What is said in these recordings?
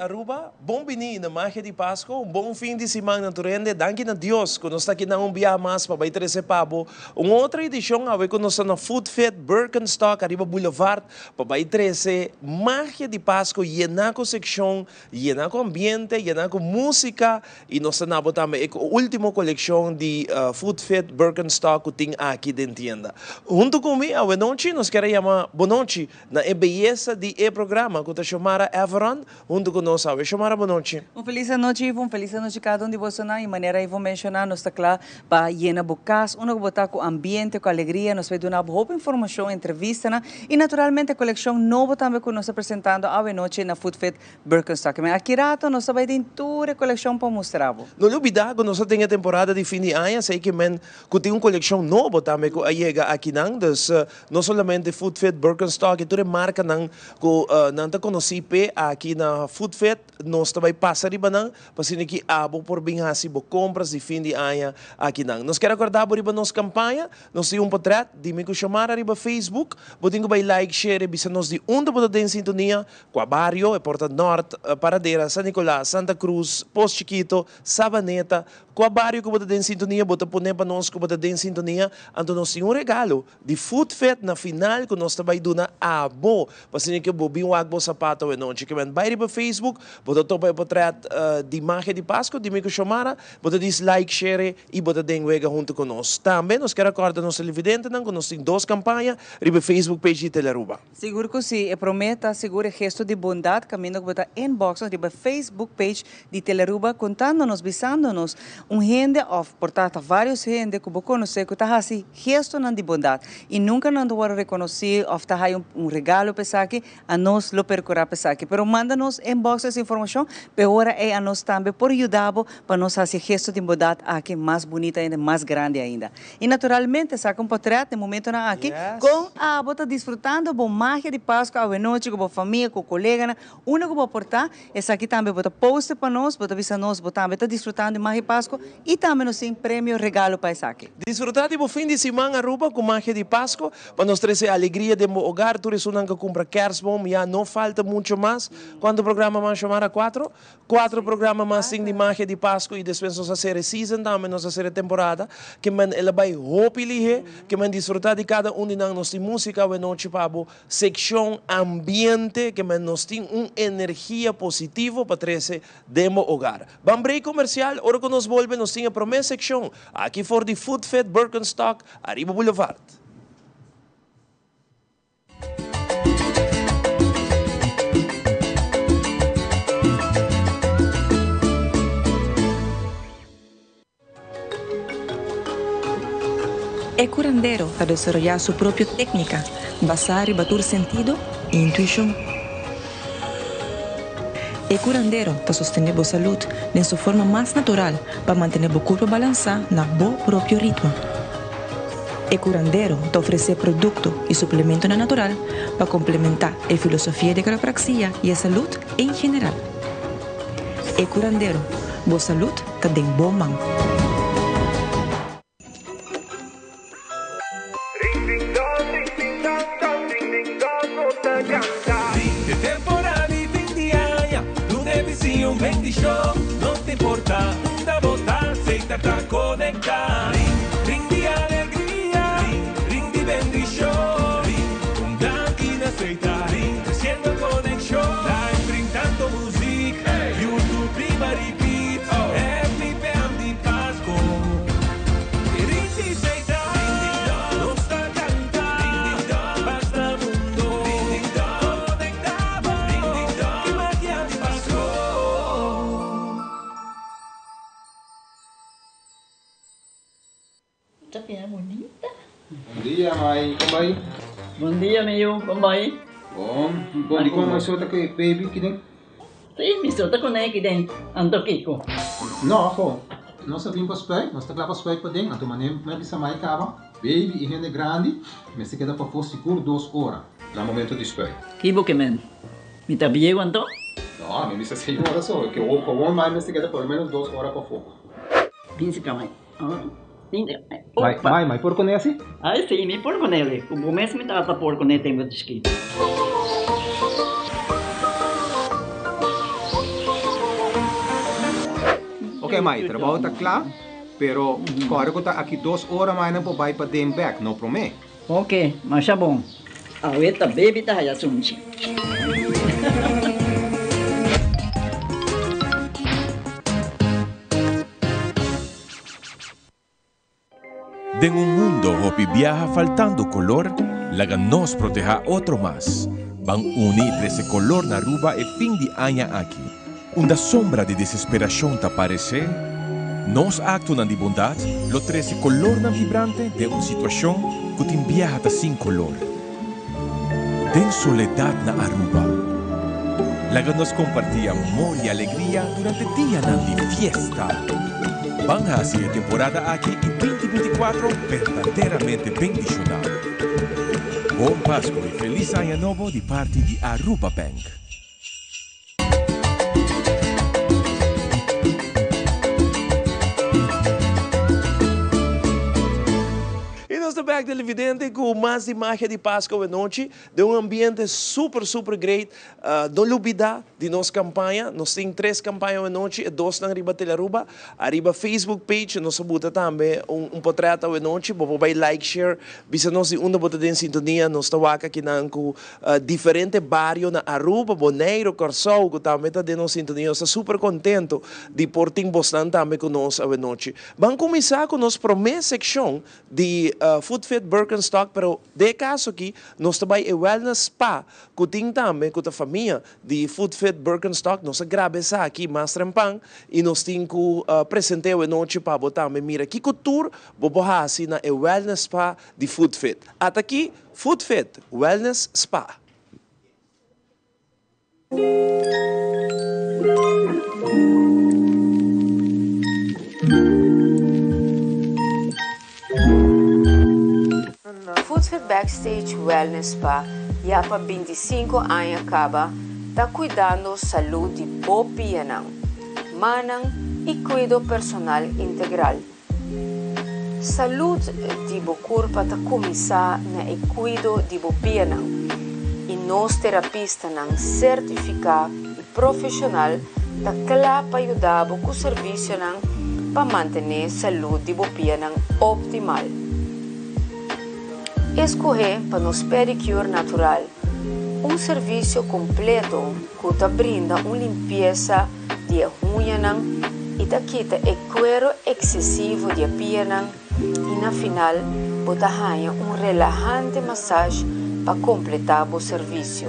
Aruba, bom bini na magia de Páscoa, bom fim de semana naturende, danke na Deus, que nós está aqui na bia mais para baiter esse pabo. Uma outra edição, a ver que nós estamos na Food Fest, Birkenstock, arriba Boulevard, para baiter esse magia de Páscoa, llenar com secção, llenar com ambiente, llenar com música, e nós estamos também a última coleção de Food Fest, Birkenstock, que tem aqui dentro da tienda. Junto comigo, a noite, nós queremos chamar boa noite na beleza de programa, que está chamada Everon, junto conosco. Chamada boa noite. Feliz noite, Ivo. Feliz noite cada de vocês. E maneira Ivo mencionar, nós está claro para llenar bocas, que botar com ambiente, com alegria, nós vai dar uma boa informação, entrevista, e naturalmente a coleção nova também que nós estamos apresentando a noite na Food Fest Birkenstock. Mas aqui rato nós vai ter toda a coleção para mostrar. Não olvidar que nós temos a temporada de fim de ano, sei que tem uma coleção nova também que chega aqui, não somente Food Fest Birkenstock, e toda marca que não está conhecida aqui na Food Fest, nós também passamos riba para que abo por bem assim compras de fim de ano aqui não. Nós queremos acordar por riba nossa campanha, nós temos portrait de me chamar riba Facebook, podemos vai like, share, bisa nós de onde podemos em sintonia com a barrio, Porta Norte, Paradeira, San Nicolás, Santa Cruz, Posto Chiquito, Sabaneta, com a barrio que podemos em sintonia, bota poner para nós que podemos em sintonia, então nós temos regalo de Food Fest na final que nós também duna abo, para que bobi um agbo sapato e não, que vai riba Facebook, bota topa o portrait de imagem de Páscoa, de me chamar, bota diz like, share e bota denguega junto conosco. Também nós queremos acordar nosso televidente, que nós temos duas campanhas, riba Facebook page de Teleruba. Seguro que sim, e prometa, seguro gesto de bondade, caminho que botar inbox, riba Facebook page de Teleruba, contando-nos, bisando-nos, gente, portanto, vários gente que você conhece, que está assim, gesto de bondade, e nunca não vai reconhecer, ou está regalo para aqui, a nós lo percorrer para aqui, pero manda-nos inbox essa informação, pero agora é a nós também por ajudar para nós fazer gesto de bondade aqui mais bonita ainda, mais grande ainda. E naturalmente, saca um portrait no momento na aqui, com a bota desfrutando bom magia de Páscoa, a noite com a família, com o colega, uma que vou portar, essa aqui também bota post para nós, bota visa nós, bota também está desfrutando de magia de Páscoa e também nós temos prêmio regalo para essa aqui. Desfrutar de fim de semana Aruba com magia de Páscoa, para nós trazer a alegria de meu hogar, tu eres que compra Kersbom, já não falta muito mais. Quando o programa mais chamar a quatro programas mais de magia de Páscoa e depois nós fazer season também, nós fazer temporada, que ela vai hopilir, que desfrutar de cada de nós tem música, e noite para secção ambiente, que nós tem uma energia positiva para trazer de meu hogar. Vamos break comercial, hora que nós volvemos, nós temos a promessa secção, aqui for the Food Fest Birkenstock, arriba Boulevard. El curandero a desarrollar su propia técnica, basada en batir sentido e intuición. El curandero está sosteniendo la salud de su forma más natural para mantener el cuerpo balanceado en su propio ritmo. El curandero te ofrece productos y suplementos naturales para complementar la filosofía de quiropraxia y la salud en general. El curandero, boa salud está de bom mão. No te importa, da votar, aceita para conectar. Ring de alegría, ring de bendición. Un Dunkin aceita, creciendo conexión. Live brindando música, YouTube prima repeat. Happy Family Pasco. Ring de aceita, nos está cantando. Basta mundo, conectado. Que magia de Pasco. Tapinha bonita. Bom dia, mãe. Como vai? Bom dia, meu. Como vai? Bom. Bom, di ko may sota kay baby kideng? Sim, me solta com ele den. Ando Kiko. No, ako. Nós vim para spek, nós tá lá para spek para dentro. Então, manem, mas bisa mai kaba. Baby e rende grande, mas se queda para for seguro 2 horas. Na momento de spek. Kibo que men. Me tá bem quanto? No, me bisa 6 horas só, que o com mais mas se queda pelo menos 2 horas para for. Pince camai. Mãe, por conhece? Ah, sim, me por com ele. O começo me tava por com ele tem muito escrito. Ok, mas trabalho está claro, pero corre que está aqui 2 horas mais não pode ir para dem back, não promete. Ok, mas tá bom. A ueta baby tá aí assunto. En un mundo hopi viaja faltando color, laga nos proteja otro más. Van unir ese color na Aruba e fin de año aquí. Una sombra de desesperación te aparece. Nos acto de bondad, lo trece color na vibrante de una situación que te viaja sin color. Den soledad na Aruba. Laga nos compartía amor y alegría durante día de fiesta. Van a hacer temporada aquí en 2024 verdaderamente bendicional. Bom Pascua e feliz año novo de parte de Aruba Bank. Nós estamos aqui televidente com mais imagens de Páscoa e noite, de um ambiente super great. Não olvidar de nossa campanha. Nós temos 3 campanhas de noite e 2 na Arriba Teleruba. Arriba Facebook page, nós bota também portreto de noite. Você vai like, share. Bisa nós uma bota em sintonia. Nós estamos aqui com diferentes bairros na Aruba, Bonaire, Corsol, que também está em sintonia. Nós estamos super contentes de portar bastante também conosco a noite. Vamos começar com nossa primeira secção de Food Fit Birkenstock, pero de caso aqui, nós também é Wellness Spa, que tem também com a família de Food Fit Birkenstock, nós grabamos aqui mais trampang, e nós temos que apresentar a noite para botar, mira, que tour, vou botar assim na Wellness Spa de Food Fit. Até aqui, Food Fit Wellness Spa. Food Fit Backstage Wellness Spa, já para 25 anos acaba, está cuidando da saúde de bopianang, manang e cuido personal integral. Saúde de bo corpo está começar na e cuido de bopianang, e nós terapistas nang certificado e profissional está claro para ajudar com o serviço nang para manter a saúde de bopianang optimal. Escolher para nos pedicure natural, serviço completo que brinda uma limpeza de unha e quita o cuero excessivo de pia e na final bota relajante massagem para completar o serviço.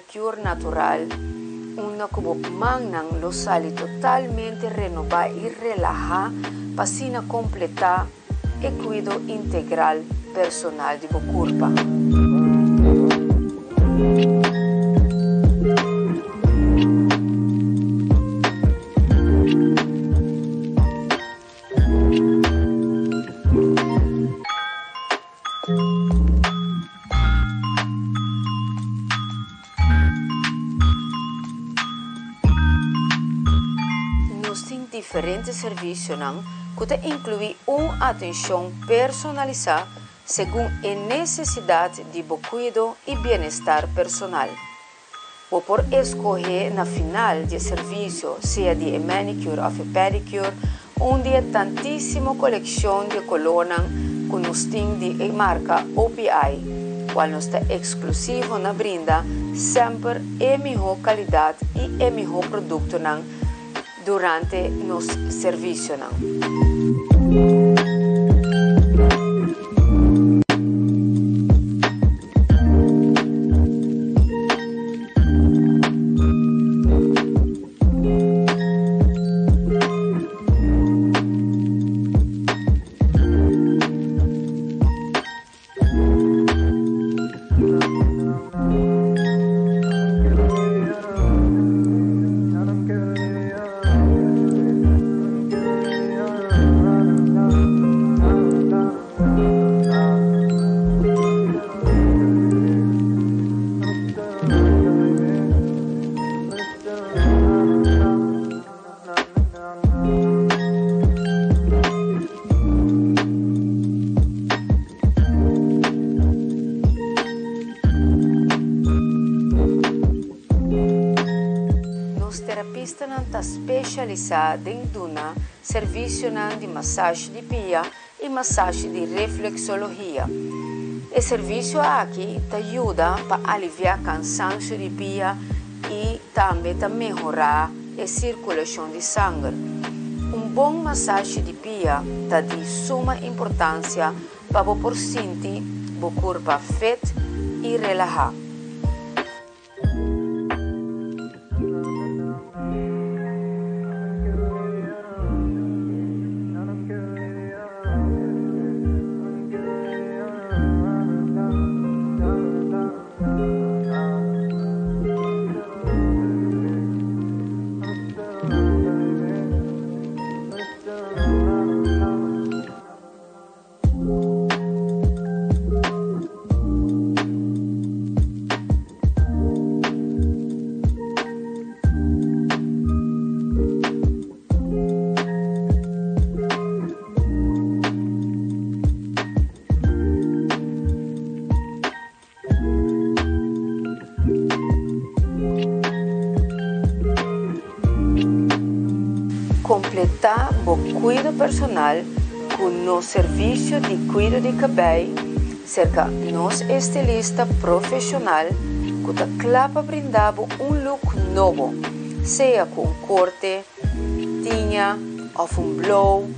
pedicure natural, una como mangan lo sale totalmente renovar y relajar para completar el cuidado integral personal de tu cuerpo. Diferentes serviços que incluem uma atenção personalizada segundo a necessidade de cuidado e bem-estar personal. Ou por escolher na final de serviço, seja de manicure ou pedicure, onde há tantíssima coleção de colônia que nos tem de marca OPI, qual nos está exclusivo na brinda sempre a melhor qualidade e a melhor produto durante nos serviço. Especializada em duna, serviço de massagem de pia e massagem de reflexologia. O serviço aqui te ajuda para aliviar cansaço de pia e também para melhorar a circulação de sangue. Bom massagem de pia é de suma importância para por sentir o corpo fit e relaxar. Completar o cuidado personal com no serviço de cuidado de cabelo, cerca nos estilista profissional que te clapa brindava look novo, seja com corte, tinha ou blow,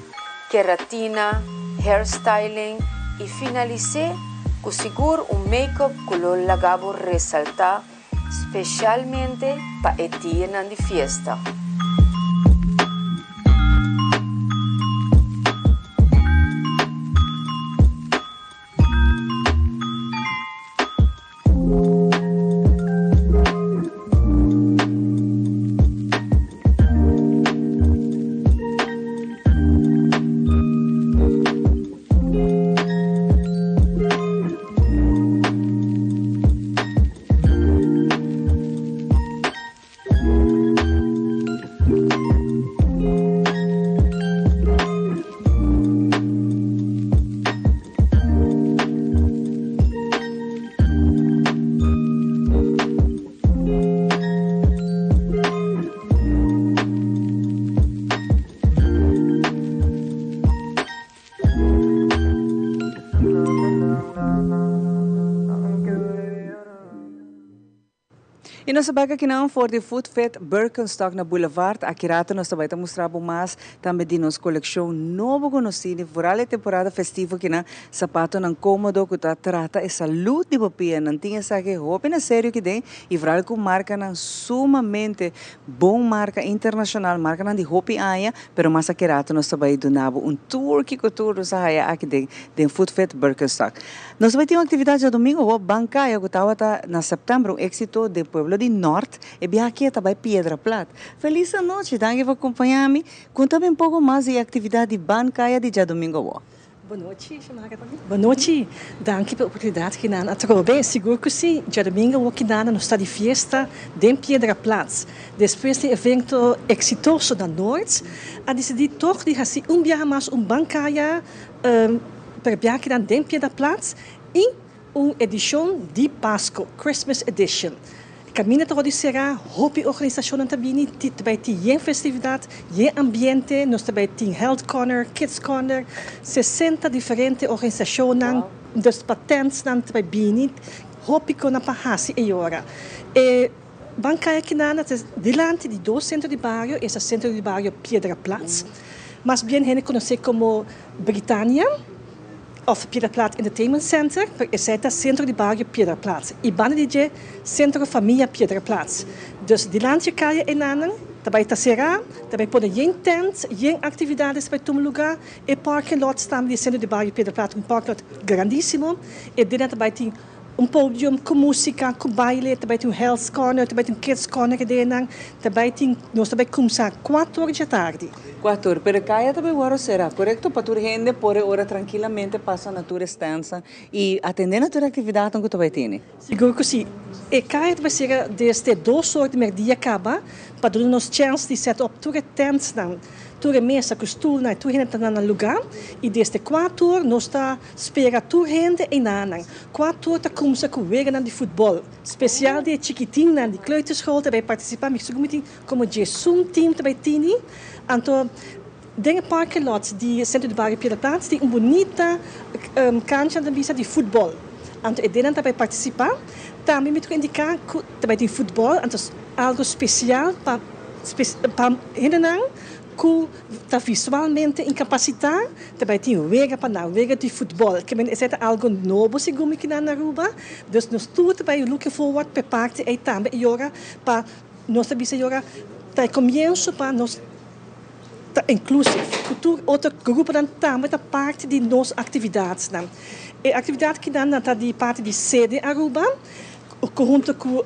queratina, hairstyling e finalize com seguro make-up que lo lagabo ressaltar, especialmente para o dia de festa. E nós sabemos que não for de Food Fit Birkenstock na Boulevard, aqui rato nós também mostrar mais também de nossa coleção novo conhecido, por a temporada festiva que na sapato não cômodo que tá trata essa luz de papel, não tinha sabe roupa na sério que tem e varal com marca não sumamente bom marca internacional, marca não de roupa aia, pero mas aqui rato nós também donavo tour que tour sa haya aqui de Food Fit Birkenstock. Nós vai ter uma atividade no domingo, o Bancaia que estava na setembro, êxito de Pueblo de Norte, e bem aqui também Piedra Plata. Feliz noite, danke por acompanhar-me. Conta-me um pouco mais da atividade de Bancaia de dia domingo. Boa noite, boa noite. Danke pela oportunidade que nós trobamos. Seguro que sim, dia domingo o que nós no está de festa de Piedra Plata. Depois do evento exitoso da Norte, a decidir toch de fazer viagem mais Bancaia para viajar de Piedra Plata em uma edição de Páscoa, Christmas Edition. Caminho todo será, roupa organização também, também tem festividade, ambiente, nós também tem Health Corner, Kids Corner, 60 diferentes organizações, dos patentes também bem, roupa que na pahasi e ora. Bancaia que nana, delante de dois centros de bairro, esse centro de bairro Piedra Plata, mas bem gente conhece como Britannia, of Piedra Plata Entertainment Center, esse é o centro de bairro Piedra Plata. E banda DJ Centro Família Piedra Plata. Dus de landje kan je inaan, também será, também pode ir tents, ir atividades para todo lugar. E parking lot staan de centro de bairro Piedra Plata, parking lot grandíssimo. E dentro também tem podium com música, com baile, também tem Health Corner, também tem Kids Corner também tem, nós também começamos 4 horas da tarde. 4 horas, pero caia também agora será correto para toda gente por hora tranquilamente passa na tua estância e atender a tua atividade que tu vai ter. Seguro que sim. E caia também será desde 2 horas de meio-dia acaba para dar-nos chance de set up toda tents toda mesa com stoel na toda gente na lugar e desde 4 horas nós está espera toda gente em nana 4 horas começa com o de futebol especial de chiquitinho de kleuterschool também participar mas como de Zoom team também tem então dentro parking lots de centro de bairro Piedra Plata tem bonita cancha de futebol então dentro também participar também me indicar que também tem futebol então algo especial para que está visualmente incapacitado, também tem wega de futebol, que é algo novo, segundo que na Aruba. Então, nós tudo também looking forward para parte e também agora para nós também agora tá começo para nós inclusive, outro grupo também da parte de nossas atividades. E atividade que está de parte de sede Aruba, junto com o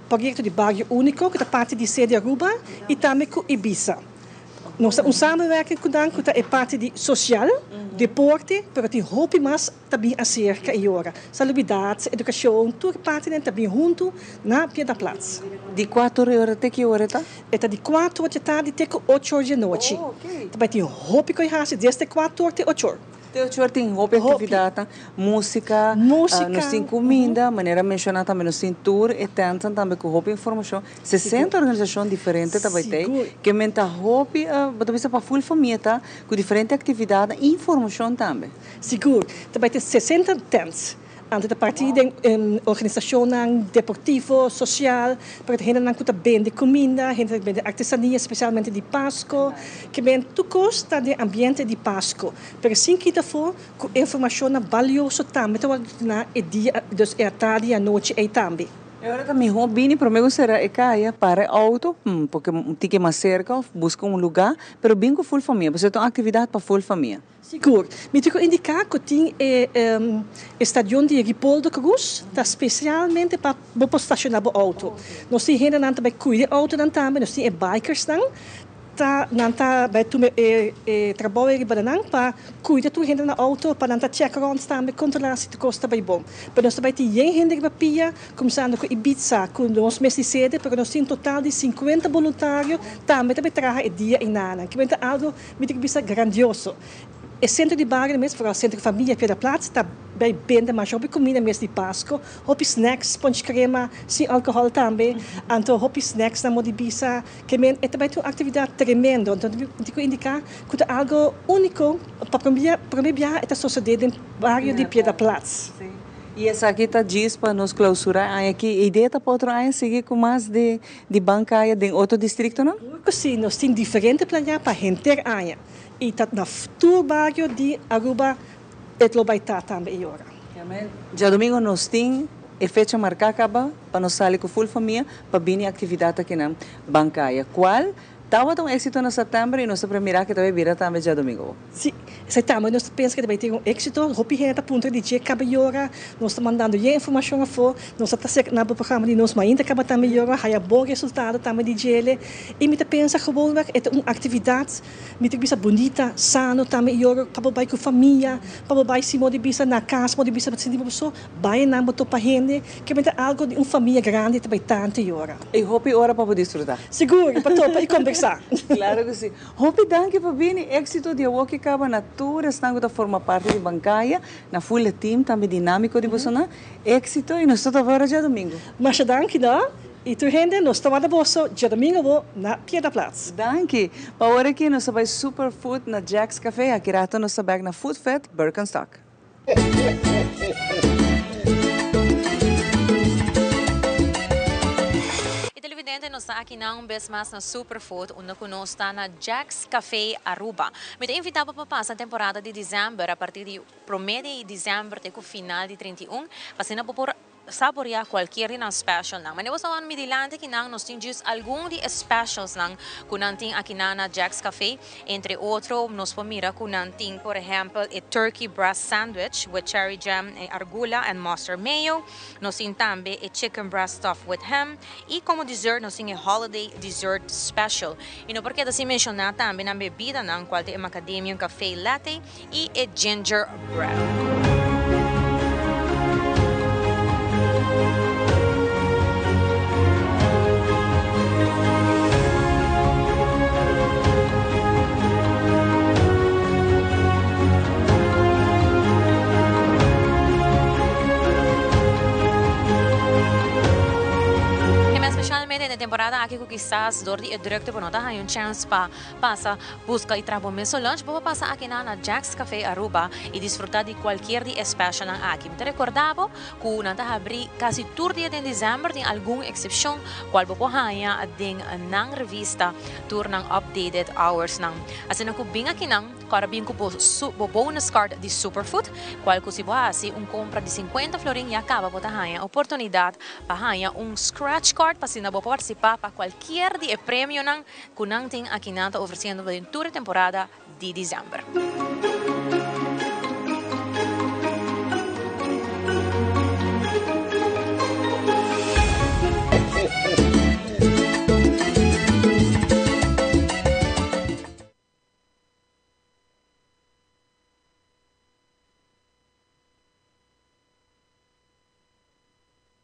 projeto de bairro único, que é parte de sede Aruba, e também com Ibiza. Nós samenwerking gedaan, que é parte de social, deporte, para ter roupa mais também acerca e hora. Salubridade, educação, tudo parte também junto na Piedra Plata. De 4 horas até que hora tá? É de 4 horas da tarde até 8 horas da noite. Okay. Também tem roupa que eu desde 4 horas até 8 horas. Tem roupa, atividade, música, nós tem comida, maneira mencionar também nós tem tour e tentam também com roupa e informação. 60 organizações diferentes também tem, que menta roupa, para full família, tá? Com diferentes atividades e informação também. Seguro, também tem 60 tents. Antes da parte da organização deportiva, social, para gente que bem de comida, gente bem de artesania, especialmente de Páscoa, que bem tudo custa de ambiente de Páscoa. Pero assim que for, com informação valiosa também, então é dia, dus é tarde, à noite e também. Agora também hobby, para mim será é caia para auto, porque tem mais cerca, busca lugar, pero bem com full família, você tem uma atividade para full família. Seguro. Me tenho que indicar que tem estação de Ripoldo Cruz, tá especialmente para estacionar o auto. Nós temos gente que também cuida do auto também, nós temos bikers trabalho para cuidar do gente no auto, para check around também, controlar se tudo está bem bom. Mas nós também temos gente que papia, começando com Ibiza, com nós mesmos sede, porque nós temos um total de 50 voluntários, também trabalham dia em Nana, que é algo grandioso. O centro de bairro mesmo, para o centro de família Piedra Plata, está bem de mais houve comida mesmo de Páscoa, houve snacks, pão de crema, sem álcool também, então houve snacks na Modibiza, que é também uma atividade tremenda, então eu vou indicar que é algo único para mim é a sociedade no bairro de Piedra Plata. E essa aqui está diz para nos clausurar aqui. A ideia está para seguir com mais de bancaia em outro distrito, não? Sim, nós temos diferentes planos para gente aia. E está na futuro bairro de Aruba, et lo vai estar também agora. Já domingo nós temos a fecha marcada para nós sair com a full família para vir a atividade aqui na bancaia. Qual? Estava um êxito no setembro e nós primeira que também vira também já domingo. Sim, setembro nós pensamos que vai ter um êxito. Hopi renta ponto de dia cada hora. Nós estamos mandando informação a fora. Nós estamos no programa de nós, mas ainda acaba também hora. Há bom resultado também de dia. E me pensa gewoon é uma atividade, me tem bisa bonita, sano também hora para vai com família, para vai se modi bisa na casa, modi bisa para sentir pessoa, vai na moto para gente, que é algo de uma família grande também tanto hora. E hopi hora para desfrutar. Seguro, para topa e conversar. Claro que sim. Hopi danke para vir êxito de o que acaba na tour, estando da forma parte de bancaia, na full team também dinâmico de Bolsonaro. Êxito e nós estamos agora já domingo. Mas danke não? E tu gente, nós estamos na bolsa, já domingo na Piedra Platz. Danke. Para hora aqui nós vamos superfood na Jack's Café, aqui rato nós vamos na Food Fest Birkenstock. Nós estamos aqui na vez mais na Superfood, onde nós estamos na Jack's Café Aruba. Me tem invitado para passar a temporada de dezembro, a partir de 1 de dezembro até o final de 31, para por saborear qualquer special nang. Mas eu me dilante que nós temos alguns de specials nang que nós temos aqui na Jack's Café. Entre outros, nós podemos que nós temos, por exemplo, a turkey breast sandwich with cherry jam, arugula and mustard mayo. Nós temos também a chicken breast stuffed with ham. E como dessert, nós temos a holiday dessert special. E não porque assim mencionar também a bebida nang, qual é macadamia café latte e a ginger bread. Na temporada aqui que quizás dordi e direto para nota hay chance para passar busca e trabalhar meso lunch para passar aqui na Jack's Café Aruba e desfrutar de qualquer dia especial aqui. Me recordava que nós abri quase todo dia de dezembro tem alguma excepção qual po haya ding nang revista tour ng updated hours nang. Assim que bem aqui nang karabing ko po bonus card de Superfood qual ko si boasi compra de 50 florin e acaba po haya oportunidade para haya scratch card para sinabo participar para qualquer de prêmio nang kunang ting aqui nata oferecendo durante toda a temporada de dezembro.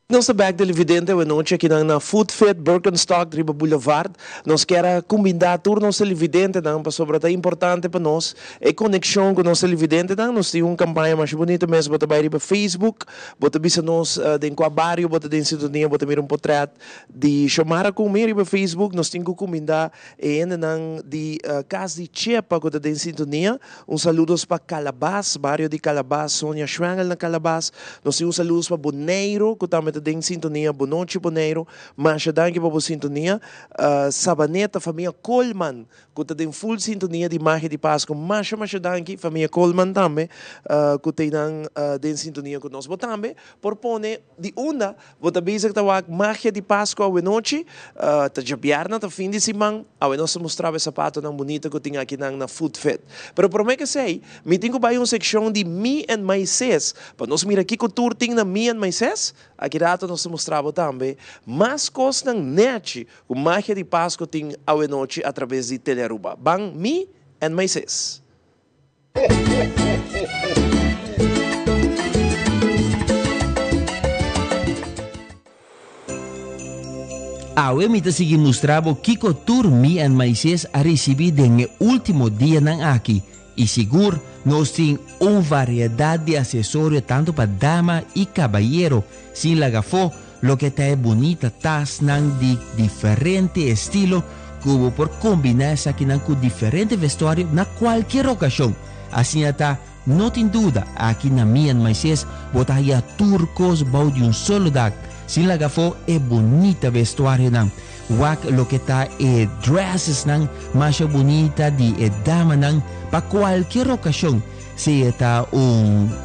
Nós back televidente a noite aqui na Food Fest Birkenstock Riba Boulevard. Nós queremos combinar turnos televidente para sobre é importante para nós e conexão com nós televidente nós temos uma campanha mais bonita mesmo bota vai para Facebook, bota bisa nós den qua barrio, bota den sintonia, bota mir portrait de chamar com mir para Facebook, nós temos que combinar e nang de casa de Chepa com den sintonia. Saludos para Calabas, barrio de Calabas, Sonia Schwangel na Calabas. Nós temos saludos para Boneiro, que também em sintonia, boa noite, Boneiro, mas danke para a sintonia, Sabaneta, família Coleman, que tem full sintonia de Magia de Páscoa, mas danke, família Coleman também, que tem sintonia com nós, também, por pone de uma, bota bisa que tawag Magia de Páscoa, boa noite, tá jabiarna, tá fim de semana, nós mostrava sapato não bonita que tem aqui na Food Fest. Pero por mim que sei, me tenho para uma seção de Me and My Sis, para nós mirar aqui que o tour tem na Me and My Sis, aqui rato nós mostrava também, mas costa net, com Magia de Páscoa tem a noite através de Telearuba. Bang Me and My Sis. Awe mita sigi mostrava Kiko Tour Me and My Sis a receber no último dia ng aqui. E seguro, nós temos uma variedade de acessórios tanto para dama e caballero. Sin lagafo, lo que está bonita, tas nang de diferente estilo, como por combinar essa aqui com diferente vestuário na qualquer ocasião. Assim está no tem dúvida, aqui na minha Moisés, botar aí a turcos bau de solo dag. Sin laga fo é bonita vestuário não. Wak lo que tá é dresses não, mais bonita de dama não, para qualquer ocasião. Se está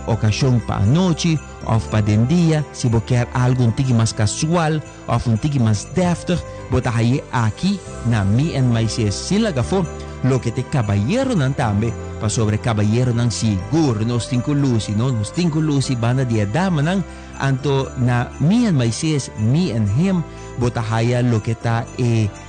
ocasião para a noite, ou para o dia, se você quer algo mais casual, ou mais deftig, botar aí aqui na minha Moisés. Sin laga fo lo que te caballero nan tambe pa sobre caballero nan siguro nos tinko lusi banda dia dama nan anto na me and Moisés, me and him botahaya lo que ta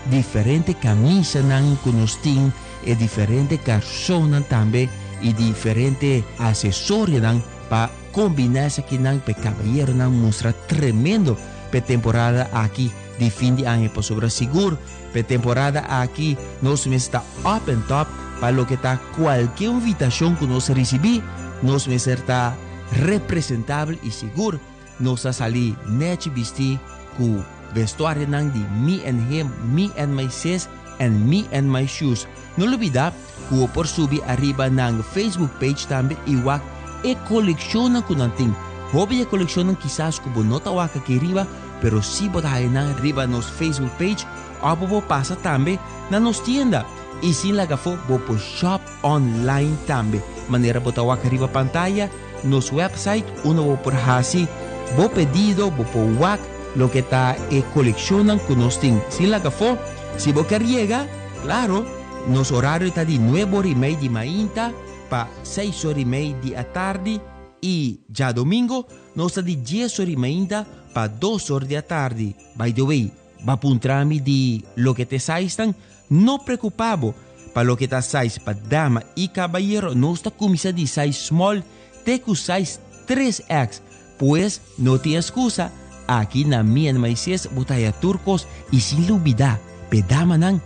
diferente camisa nan kunosting diferente garçom nan tambe diferente acessorio nan pa combinarse aqui nan pe caballero nan mostra tremendo pe temporada aqui de fim de ano pa sobre seguro. Pe temporada aqui nós está up and top para lo que está qualquer invitação que nós recebi, nós está representável e seguro. Nós está ali net vestir com vestuário nang de me and him, me and Moisés and me and my shoes. Não olvidar que por subir arriba nang Facebook page também igual e coleciona com nanting. Hobby e coleciona quizás como nota waka aqui arriba, pero si botar na arriba nos Facebook page ou passa também na nos tienda e sin laga fo bo shop online também maneira botar o arriba pantalla nos website uno por hasi bo pedido bo po wak lo que tá coleccionan con nos ting sin laga fo si bo quer llega claro nos horário tá de 9h30 de manhã pa 6h30 de a tarde e já domingo nos tá de 10h30 pa 2h da tarde. By the way, va puntrami di lo que te saistan, no preocupabo. Pa lo que te sais pa dama y caballero, no está comisa di size small, te ku size 3X. Pues no tiene excusa. Aquí na mi en Moisés botaya turcos y sin lubida, pe dama nang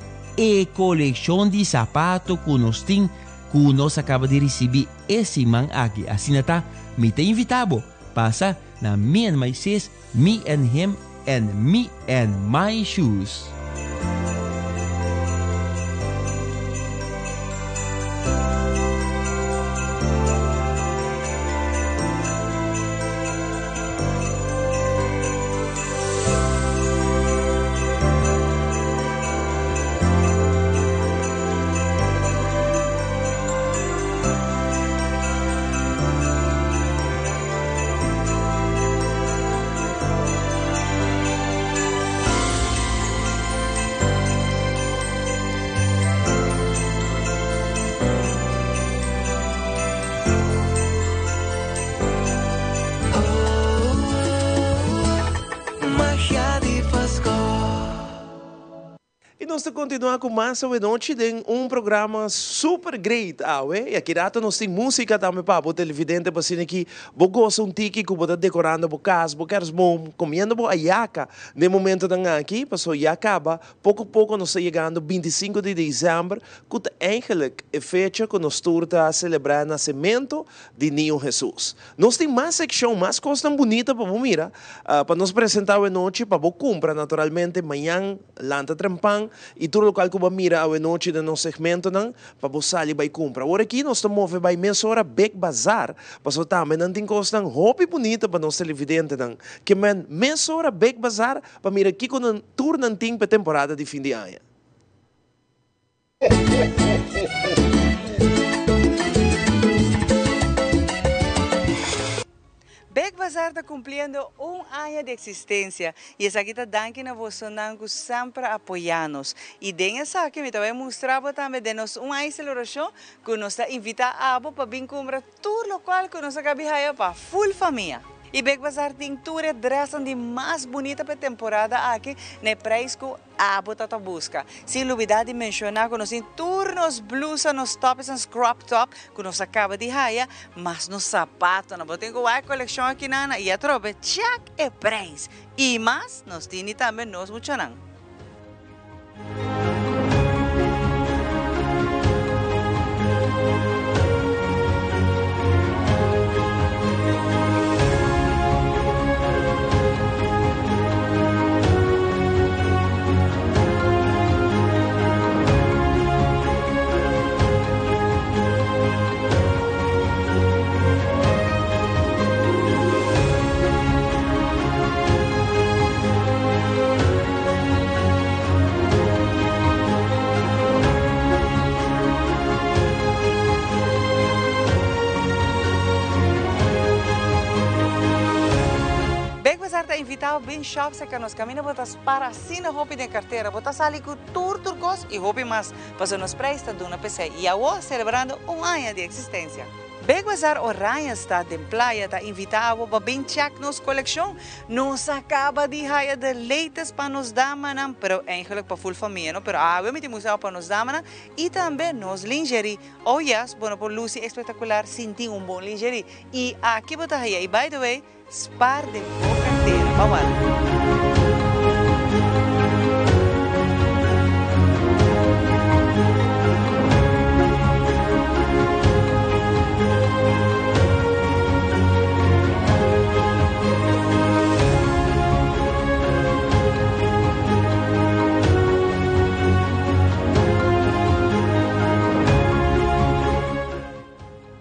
colección de zapato kunosting kunos acaba de recibir esse man aqui. Assim nata, me te invitabo. Pasa na me and Moisés, me and him, and me and my shoes. Nós continuar com mais uma noite de programa super great, e aqui data nós tem música também para o televidente para assim que vou gostar tiki que vou decorando o casa, vou querer bom, comendo a yaca, no momento da aqui, passou e acaba, pouco a pouco nós está chegando 25 de dezembro, que eigenlijk é fecha que nós turta a celebrar o nascimento de Niño Jesus. Nós tem mais secção, mais coisa bonita para mira, para nos apresentar a noite, para vou comprar naturalmente amanhã lanta trempan e todo local que mira a noite do nosso segmento não para você ali vai comprar. Agora aqui nós estamos movendo vai mensura Beck Bazar, para também não tem coisa não roupa bonita para nós televidente não que men mensura Beck Bazar para mira aqui com um tour não tem para temporada de fim de ano. Beck Bazar está cumpliendo año de existencia y es aquí está dando a vosotros sempre apoyarnos. Y de esa que me voy a mostrar también de nos una celebración que nos invita a para vir comprar todo lo cual que nos acaba para full familia. E Beck Bazar tem toda dressas de mais bonita para a temporada aqui, no preço que a botata busca. Sem novidade de mencionar que nós temos turnos blusas, nos tops e crop top, que nós acaba de raia, mas nos sapatos, nós temos a coleção aqui na e a tropa, check e preço. E mais, nós temos também nos muchanan. a bem shop se que nos caminha botas para assim na roupa de carteira, botas ali com turcos e roupa mais, para nos presta de uma PC e a celebrando ano de existência. Big Bazaar Oranje está em playa, está invitado para bem check nos coleção. Nos acaba de haya de latest para nos damas, pero eigenlijk para full família, pero eu me temos para nos damas e também nos lingerie. Oh yes, bueno por Lucy espetacular, senti bom lingerie. E aqui botar haya, e by the way, spar de carteira, bawal.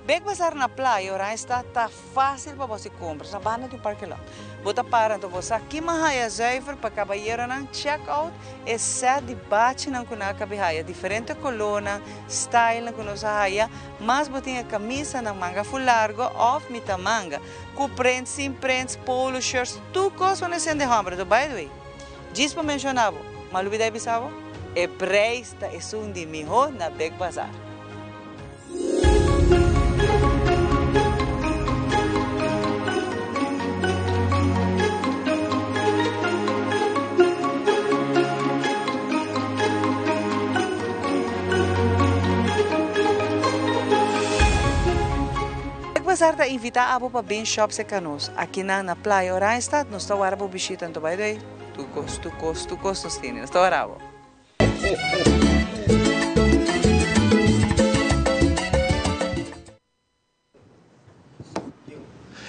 Big Bazaar na praia, ora está fácil para você comprar, na banda do parque lá. Bota para então você aqui mahaya zuiver para cabalheiro nang check out e set de bate nang kuna kabihaya diferente colona, style nang kuno sahaya, mas botinha camisa nang manga full largo off mita manga, com prints, sem prints, polo shirts, tudo coisa para sende hambre, do by the way. Diz para mencionar, malubida bisavo, e preço é um de melhor na Big Bazaar. Bazaar está invitado para bem shop se canos. Aqui na praia Oranje está, nós estamos para visitar então vai daí. Tu cos nos tem, nós estamos para.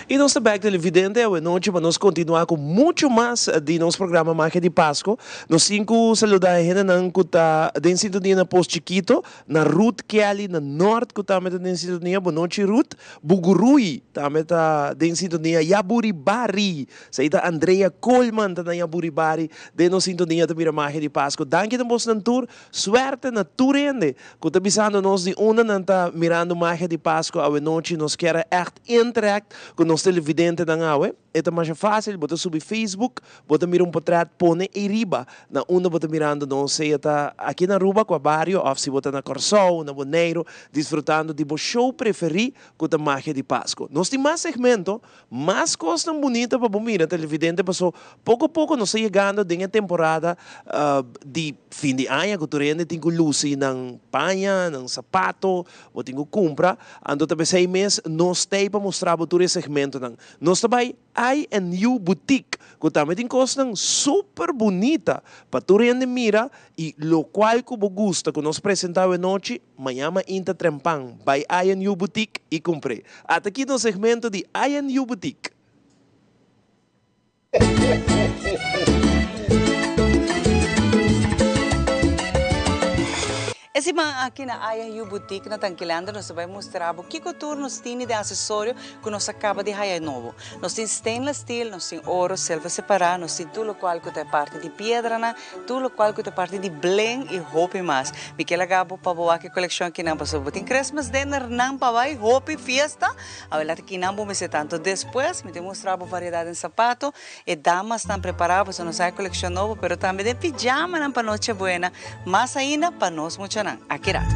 E nós estamos televidente, hoje noite vamos continuar com muito mais de nosso programa Marca de Páscoa. Nós temos saludar a gente que está em sintonia na Posto Chiquito, na Ruth Kelly, na Norte, que está em sintonia. Boa noite, Ruth. Bugurui, também está em sintonia. Yaburibari, se está Andrea Coleman, está na Yaburibari, de nossa sintonia da Marca de Páscoa. Danke de nosso tour, suerte na turende, que está avisando nós de uma, não está mirando Marca de Páscoa, hoje noite nós queremos interact com nós televidente na ngawe, é mais fácil, bota subir Facebook, bota mirar portrait, põe e riba, na uma bota mirando, não sei, tá aqui na Ruba, com a barrio, ou se bota na Corsol, na Boneiro, desfrutando de show preferido com a Marca de Páscoa. Nós temos mais segmento, mais coisa bonita para mirar televidente, passou pouco a pouco nós chegando na temporada de fim de ano, que tu rende, tem Lucy ng panha, ng sapato, ou tem compra, ando também 6 meses, nós temos para mostrar o segmento. Nós também INU Boutique, que também tem coisa super bonita para tu rende mira e lo qual que você gosta que nós apresentamos noite, amanhã inta trempang, by INU Boutique e comprei. Até aqui no segmento de INU Boutique. Esse aqui na INU Boutique, na Tanquilândia, nós vamos mostrar o que cultura nós temos de acessório que nós acaba de haya novo. Nós temos stainless steel, nós temos ouro, silva separado, nós temos tudo o qual que é parte de pedra, tudo o qual que é parte de bling e roupa e mais. Porque ela acaba para boa que coleção aqui não passou. Tem Christmas dinner não para vai roupa e festa. Agora aqui não vamos ser tanto. Depois, me mostrar a variedade de sapato e damas estão preparadas para nossa coleção nova, mas também de pijama para noite buena, mas ainda para nós muito. Aqui rato.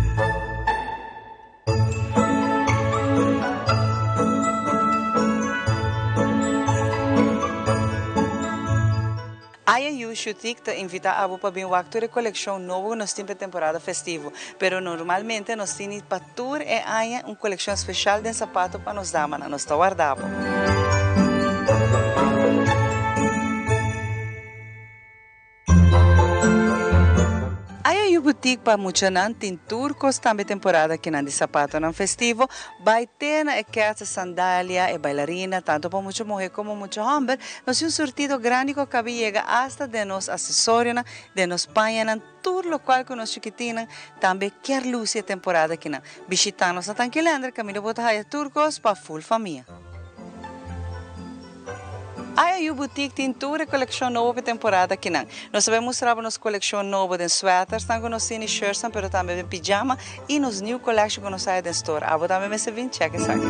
INU Boutique te invita a para ver uma coleção nova nós temos temporada festiva, pero normalmente nós temos para tour e há uma coleção especial de sapato para nos damas, nós está guardado. INU Boutique para muchanan tem turcos também temporada aqui na de sapato não festivo, vai ter na equerza sandália e bailarina tanto para muita mulher como muito homem. Nós temos um sortido grande que cabe chega hasta de nos acessórios, de nos panhas, tudo o qual que nós chiquitina também quer luz a temporada aqui na visitando a Tanquilândia, caminho botar turcos para full família. INU Boutique tem toda a coleção nova para temporada aqui. Nós vamos mostrar nossa coleção nova de sweaters, nós temos shirts, mas também de pijama e nos new collection que nós saímos da store. Agora também me servim check isso aqui.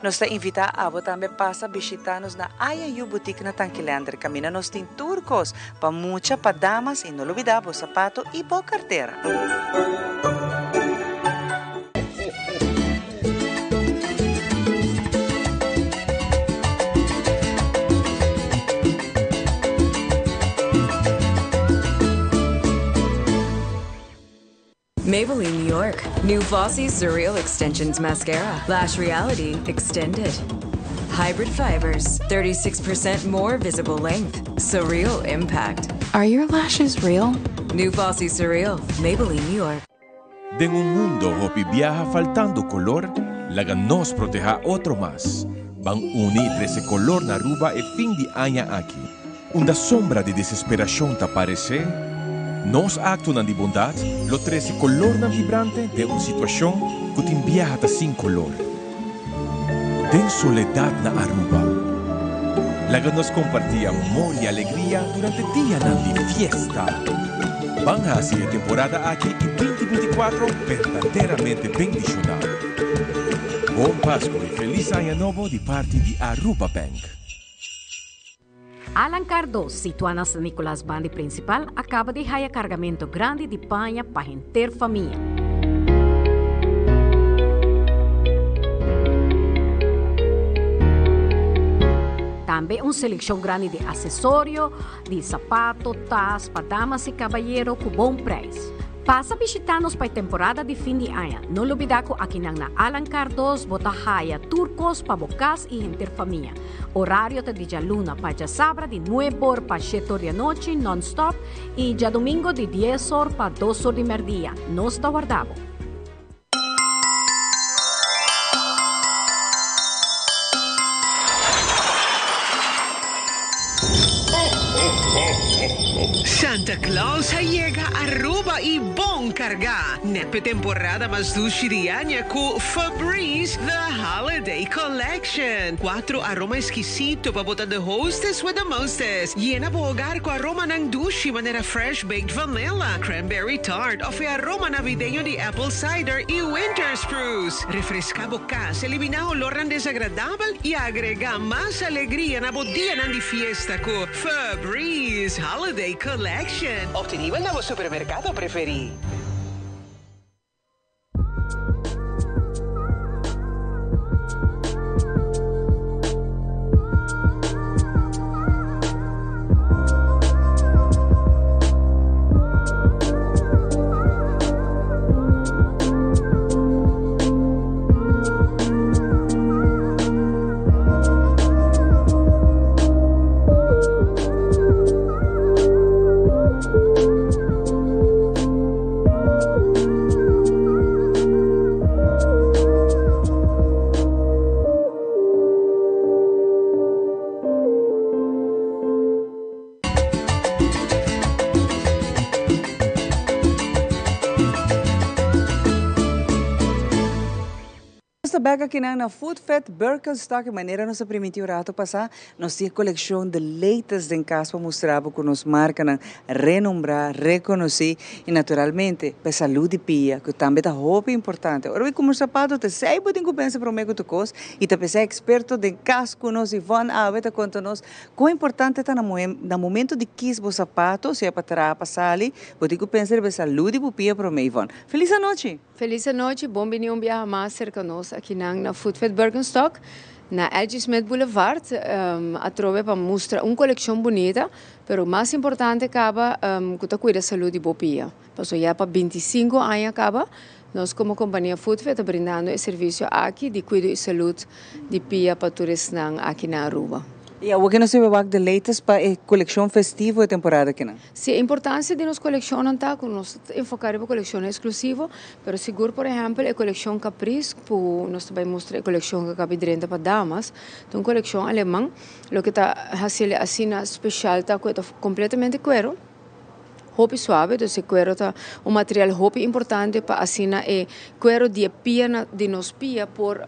Nós está invitar a você também passa a visitar-nos na AYU Boutique na Tanquilander. Camina nos tem turcos, para mucha, para damas, e não olvidar, bo sapato e bo carteira. Maybelline New York. New Flossy Surreal Extensions Mascara. Lash Reality Extended. Hybrid fibers. 36% more visible length. Surreal impact. Are your lashes real? New Flossy Surreal. Maybelline New York. De un mundo hopi viaja faltando color, laga nos proteja otro más. Van uni 13 color na Aruba e fin di aña aqui. Unda sombra de desesperación te aparece. Nos acto nan di bondad, lo 13 color nan vibrante de una situación que te viaja ta sin color. Den soledad na Aruba. Laga nos compartía amor y alegría durante día nan di fiesta. Van a hacer temporada aquí y 2024 verdaderamente bendicional. Bom Pascua e feliz año novo de parte de Aruba Bank. Alancar 2, situada na San Nicolás Bandi Principal, acaba de haya cargamento grande de panha para a família. Também uma seleção grande de acessórios, de sapato, tas, para damas e cavalheiros com bom preço. Passa a visitar-nos para a temporada de fim de ano. Não olvidar que aqui na Alancar 2 botahaya turcos para bocas e interfamília. Horário de dia luna para dia sábado de 9 horas para 7 horas da noite non-stop e dia domingo de 10 horas para 2 horas de merdia. Nos está guardado. Santa Claus llega a Aruba y bon carga. Nepe temporada mas dushirianya com Febreze The Holiday Collection. 4 aroma exquisito para botar the hostess with the mostest. Llena po hogar com aroma ng dushi manera fresh baked vanilla, cranberry tart o aroma navideño de apple cider y winter spruce. Refresca bocas, elimina olor ng desagradable y agrega más alegría na bodía ng di fiesta con Febreze Holiday Collection. Obtenido el nuevo supermercado preferido. Bega aqui na Food Fest Birkenstock, maneira nos permitiu rato passar, nós temos coleção de latest em casa para mostrar que nos marca, renombrar, reconhecer e naturalmente para saúde pia, que também é muito importante. Ora, como sapato, te sei que tem que pensar para o meu cos e te pensar experto de casco nos e van a ver conta nos quão importante está no momento de quis o sapato, se é para trás, para sair, tem que pensar para saúde pia para o meu Ivan. Feliz noite. Feliz noite, bom vir um viajar mais cerca nós aqui na Food Fest Birkenstock, na L.G. Smith Boulevard, a trove para mostrar uma coleção bonita, mas o mais importante acaba que tu cuida da saúde boa pia. Passou já para 25 anos acaba, nós como companhia Food Fest brindando o serviço aqui de cuidado de saúde de pia para turistas aqui na Aruba. E o que nós vemos de latest para a coleção festiva e temporada aqui, não? Sim, a importância de nossa coleção não está com nós enfocar em coleção exclusiva, mas seguro, por exemplo, a coleção Caprice, nós também mostramos a coleção que cabe direita para damas, então a coleção alemã, o que está fazendo assim especial está completamente cuero. Roupa suave, então cuero está material roupa importante para assinar cuero de pia de nos pia por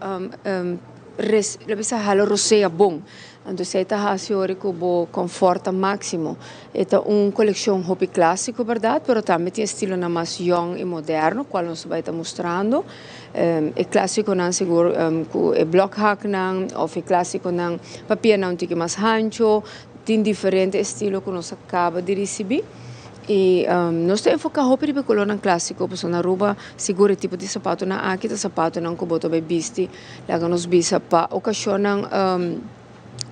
bisa halo rosea bom. Então, se está haciori que o conforta máximo. É coleção hobby clássico, verdade? Pero também tem estilo na mais young e moderno, qual nós vai estar mostrando. É clássico não seguro, é block hack não, ou é clássico não, papel não tem mais rancho, tem diferente estilo que nós acaba de receber. E nós temos focado roupa de coluna clássico, porque na roupa segura tipo de sapato na aqui, de sapato não que boto bem visti, lá que nós bisa para ocasião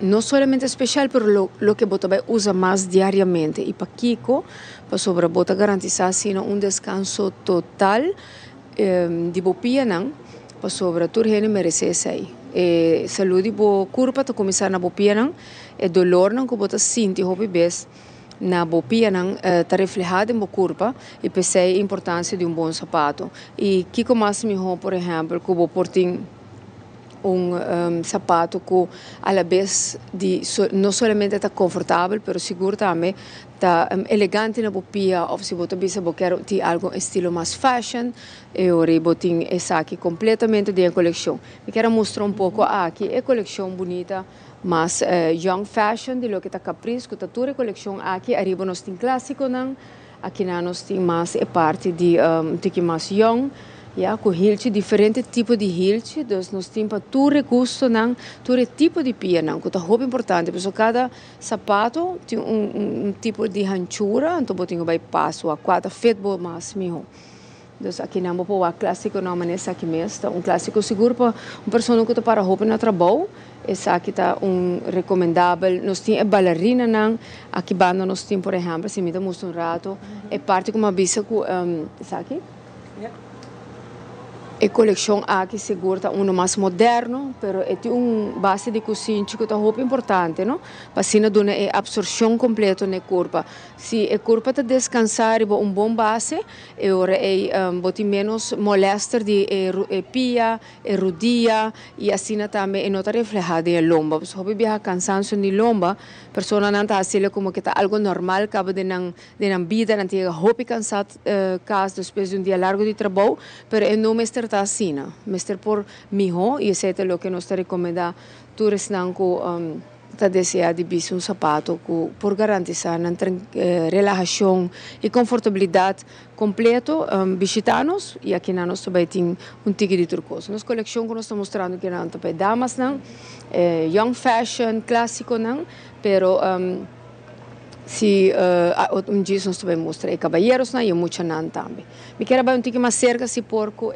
não somente especial, pero lo que bota usa mais diariamente. E para Kiko, para sobre bota garantizar assim descanso total de bopia não, para sobre tudo ele merece aí. Saúde bo curva tá começar na bopia não, dolor não que bota sente hobby bes na bopia não tá reflejado em bo curva e pensei a importância de bom sapato. E Kiko mais melhor, por exemplo, que bo porting sapato que a la vez não somente está confortável, mas seguro também está elegante na bopia, ou se você bisa quer ter algo estilo mais fashion, eu rebotin essa aqui completamente de coleção. Eu quero mostrar pouco aqui a coleção bonita, mas young fashion de lo que está capricho, que está toda coleção aqui arriba nós tem clássico não, aqui nós tem mais é parte de mais young. Com hilche, diferente tipo de hilche, então nós temos para todo recurso, todo tipo de pia, que é muito importante, porque cada sapato tem tipo de ranchura, então eu tenho passo a quatro feito mais melhor. Então aqui não vou clássico não maneira aqui mesmo, clássico seguro para uma pessoa que está para roupa no trabalho, esse aqui está recomendável. Nós temos bailarina não, aqui banda nós temos por exemplo, se me dá muito rato, é parte como a bisa com esse aqui. A coleção aqui segura um mais moderno, mas é base de cozinha que é muito importante, não? Para assim dar a absorção completa na corpo. Se a corpo está descansar e bom base, é menos molesta de pia, rodia e assim também não está reflejado em lomba. Se houve viajar cansaço na lomba, a pessoa não está assim como que está algo normal, acaba de não vida, não tem hobby cansado, caso depois de dia largo de trabalho, mas não me está assim, mestre por mijo e esse é o que nós recomendamos todos que está desejando de vestir sapato que por garantizar relaxação e confortabilidade completo visitanos e aqui nós também tem tigre de turcoso. Nossa coleção que nós estamos mostrando que não também damas não, young fashion clássico não, pero se dia nós também mostramos caballeros não e muita não também. Me quero ver tigre mais cerca se porco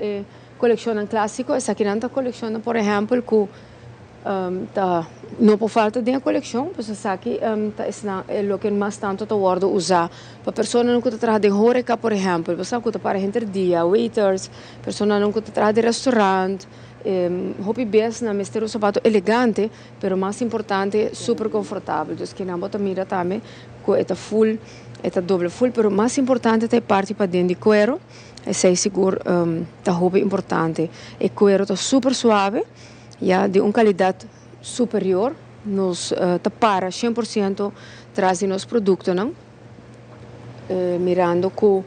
colecionam clássico, essa aqui não coleciona, por exemplo, que não por falta de coleção, porque essa aqui é o que mais tanto está guardo usar para pessoas não que está de horeca, por exemplo, pessoas que está para gente dia, waiters, pessoas não que está de restaurante, hobby best na mestre um sapato elegante, pero mais importante super confortável, então que não bota mira também que é full, é doble full, pero mais importante é parte para dentro de cuero. Esse é seguro da roupa importante. O cuero está super suave, de uma qualidade superior, nos para 100% traz nos produtos, não? Mirando que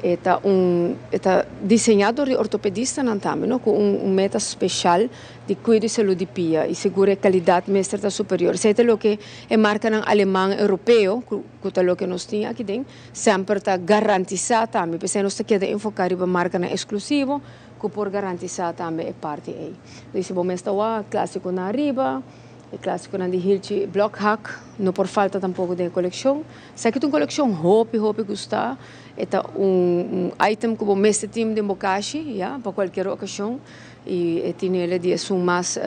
está desenhado de ortopedista também, não? Com meta especial de cuidado de saúde pia e segura a qualidade mestre está superior. Isso é o que é marca alemão europeu, que é o que nós temos aqui dentro, sempre está garantizado também, porque nós queremos enfocar em marca exclusiva, que por garantizar também é parte aí. Então, se você está lá, clássico na arriba, o clássico na de Hilchi Block Hack, não por falta tampouco de coleção. Se aqui tem uma coleção hobby gostar, é item que o mestre tem de bocashi, para qualquer ocasião, e tem ele de mais,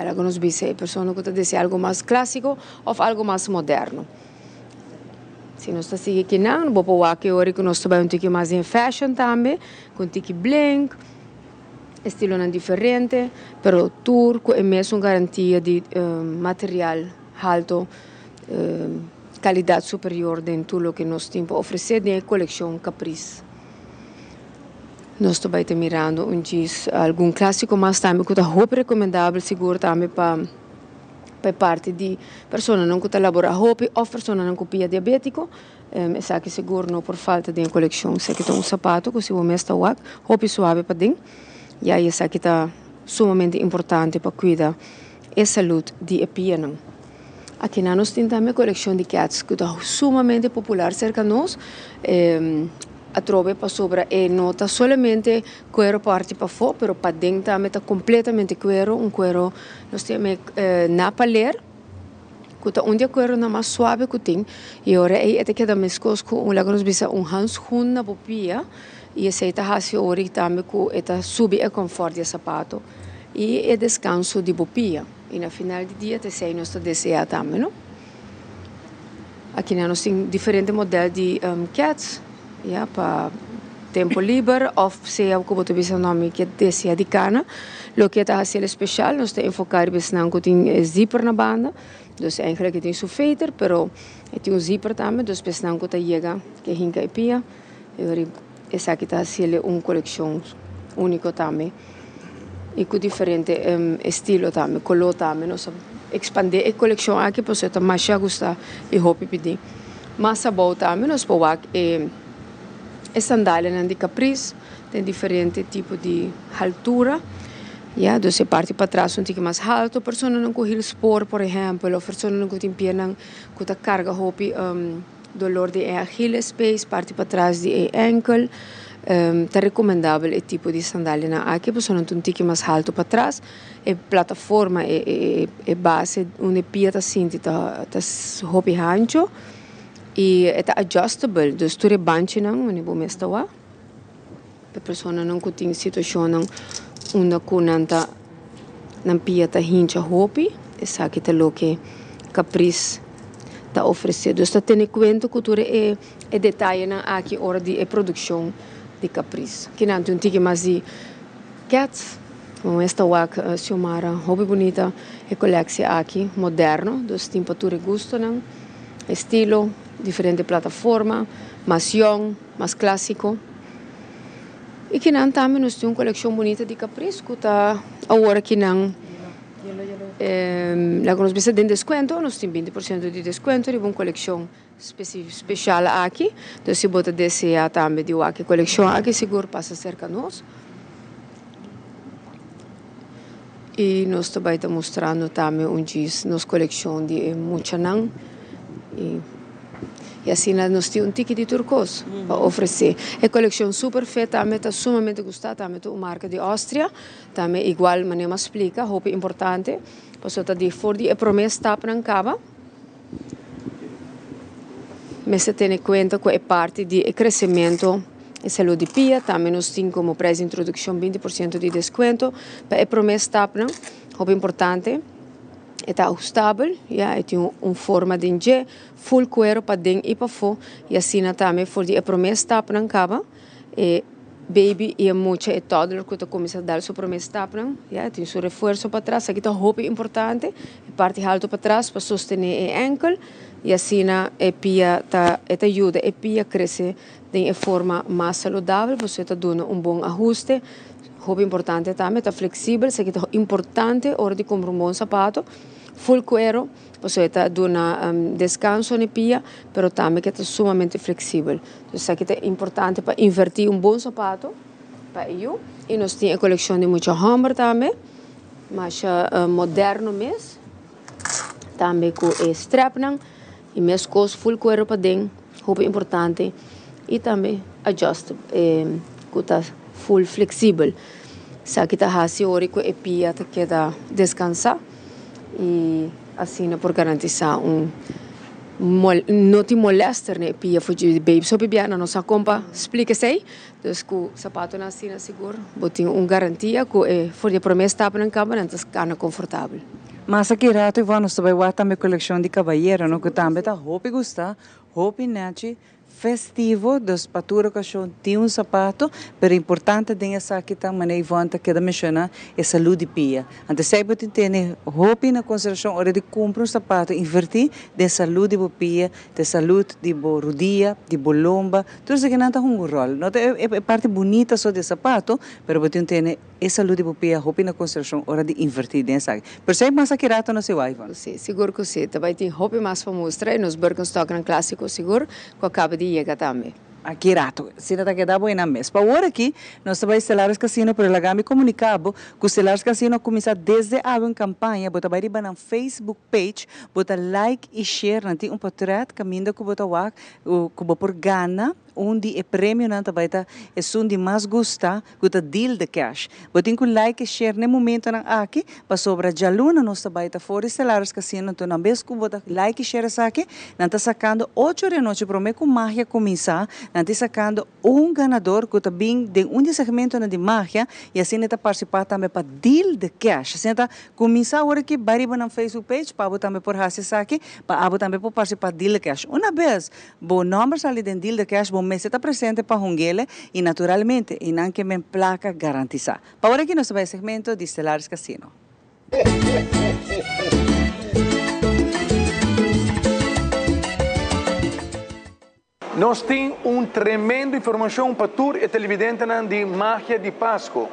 alguns vezes, pessoas que estão desejando algo mais clássico ou algo mais moderno. Se nós estamos aqui não, vou pôr aqui hoje que nós estamos mais em fashion também, com tique bling, estilo não diferente, pero turco é mesmo garantia de material alto, qualidade superior dentro de tudo o que nós temos para oferecer na coleção Caprice. Nós também estamos mirando algum clássico mais também que é muito recomendável, seguro também para parte de pessoas não que elaboram roupa ou pessoas não que pia diabético, essa aqui seguro não por falta de coleção, esse aqui tem sapato que se você está roupa suave para dentro. E aí essa aqui está sumamente importante para cuidar a saúde de pia. Aqui nós temos também a coleção de cats que está sumamente popular cerca de nós. A trove para sobra não está somente cuero parte para fora, mas para dentro também está completamente cuero, cuero nós temos napaler, que está onde cuero na mais suave que tem, e agora é que da mescos com lago nos bisa handschoen na popia, e esse está hasi ori também que está sube a conforto de sapato e é descanso de popia, e na final do dia te sei nós está desejar também, não? Aqui nós temos diferentes modelos de cats. Para tempo livre, ou seja, como tu disse o nome que deseja de cana, o que está a ser especial, nós temos focar em que tem zíper na banda, então eigenlijk tem sufeiter, pero tem zíper também, então pensando que chega que hinca e pia, e essa aqui está a ser uma coleção única também, e com diferente estilo também, color também, nós expandir a coleção aqui para você mais gostar e hope pedir, mas sabor também nós podemos a sandália de Caprice tem diferente tipo de altura, então se parte para trás um pouco mais alto, a pessoa não corre sport, por exemplo, a pessoa não tem perna com a carga hopi dolor de Achilles space, parte para trás de ankle, é recomendável esse tipo de sandália aqui, a pessoa não tem um pouco mais alto para trás, a plataforma é base onde pia está sente está hopi ancho. E é adjustable, então tu rebanche não, mas não está lá. A pessoa não tem situação onde kunanta não pia tá hincha hopi, essa aqui tá lo que Caprice tá oferecendo. Está tendo conta que tu é detalhe na aqui hora de produção de Caprice. Que não tem um tique mais de cats, como esta lá Xiomara, hobby bonita, é coleção aqui moderno, dos tempo tu gusto não, estilo diferente plataforma, mais young, mais clássico. E que não também nós temos uma coleção bonita de Caprice, que está agora que não lá que nós precisamos de desconto, nós temos 20% de desconto, e uma coleção especial aqui, então se você desejar também de uma coleção aqui, seguro passa cerca de nós. E nós também estamos mostrando também nossa coleção de Muchanan, e assim nós temos um ticket de turcos para oferecer. É coleção super feita, também está sumamente gostada, também é uma marca de Áustria, também igual, mas não explica, roupa importante, passou a dizer, for de promessa está para cava, mas se tem conta que é parte do crescimento e saúde de pia, também nós temos como preço de introdução 20% de desconto, para a promessa está para roupa importante, é ajustável, tem uma forma de G, full cuero para dentro e para fora, e assim também for de promessa tapa na cava, e baby e a mocha e toddler que começa a dar sua promessa tapa, tem seu reforço para trás, aqui está roupa importante, parte alto para trás para sostener a ankle, e assim a pia ajuda a pia crescer de forma mais saudável, você está dando bom ajuste. Roupa importante também, está flexível, isso aqui é importante, hora de comprar bom sapato, full cuero, você está dando descanso na pia, mas também está sumamente flexível. Então, isso aqui é importante para invertir bom sapato para eu. E nós temos a coleção de muita hammer também, mas moderno mesmo, também com strap, e mesmo com full cuero para dentro, roupa importante, e também adjust, que está full flexível. Sa kita hasi ori ko epia te queda descansar e assim por garantizar não te molesta né epia fugi baby so bebia na nossa compa explica sei dus ku sapato na assim seguro botin garantia ko for de promessa tá para cama antes cana confortável. Mas aqui rato e vamos também guardar minha coleção de cavalheiro, não que também tá roupa gusta, roupa nachi festivo dos patura cachorro tem um sapato, pero importante tem essa aqui também e volta que da menciona é saúde pia. Antes sempre tem roupa na consideração hora de comprar sapato invertir de saúde de pia, de saúde de rodilla, de lomba, tudo isso que não tem rol. Não é parte bonita só de sapato, pero você tem é saúde de pia, roupa na consideração hora de invertir dessa aqui. Por isso mais aqui rato não se vai. Sim, seguro que sim. Também tem roupa mais para mostrar, nos Birkenstock clássico seguro, que acaba de chegar também. aqui rato, se não queda boa na mesa. Para agora aqui, nós trabalhamos Stellaris Casino, pero lagami comunicado que o Stellaris Casino começa desde a campanha, bota vai riba na Facebook page, bota like e share, nanti portrait caminho que bota wak, que por gana, onde é prêmio nanta vai estar é onde mais gosta, que deal de cash. Botem com like e share no momento na aqui, para sobra de aluna nós vai estar fora Stellaris Casino, então na vez que bota like e share essa aqui, nanta sacando 8 da noite para mim com magia começar, nanta sacando ganador que está bem de segmento de magia e assim está participar também para deal de cash. Assim está começar agora aqui vai na Facebook page para também por raça aqui, para também por participar deal de cash. Uma vez, bom número ali de deal de cash, bom mês está presente para Hungele e naturalmente e não que me placa garantizar. Para agora aqui nós vai segmento de Stellaris Casino. Nós temos tremendo informação para todos os televidentes de Magia de Páscoa.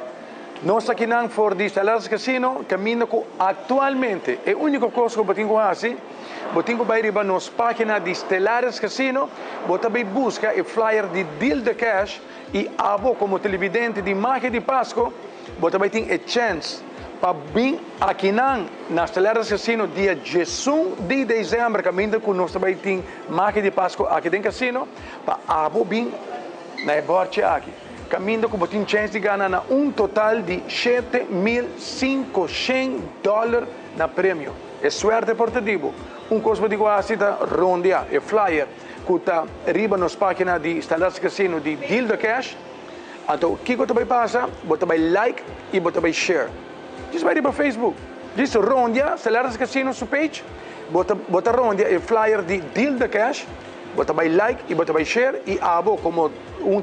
Nós aqui não for de Stellaris Casino, caminho com atualmente. É a única coisa que eu tenho assim. Eu tenho que ir para nossa página de Stellaris Casino, eu também busca o flyer de Deal de Cash e abo como televidente de Magia de Páscoa, eu também tenho a chance para vir aqui na Stellaris Casino dia 18 de dezembro, caminho com nós também temos Magia de Páscoa aqui dentro do casino, para abo vir na borte aqui. Caminho com botin chance de ganhar total de $7.500 na prêmio. É suerte portativo. Coisa que digo assim, rondia, é flyer, que está riba nas páginas de Stellaris Casino de Deal de Cash. Então, o que você vai passar? Você vai like e você vai share. Isso vai riba Facebook. Isso rondia, Stellaris Casino sua page. Você rondia, é flyer de Deal de Cash. Você vai like e você vai share e abo como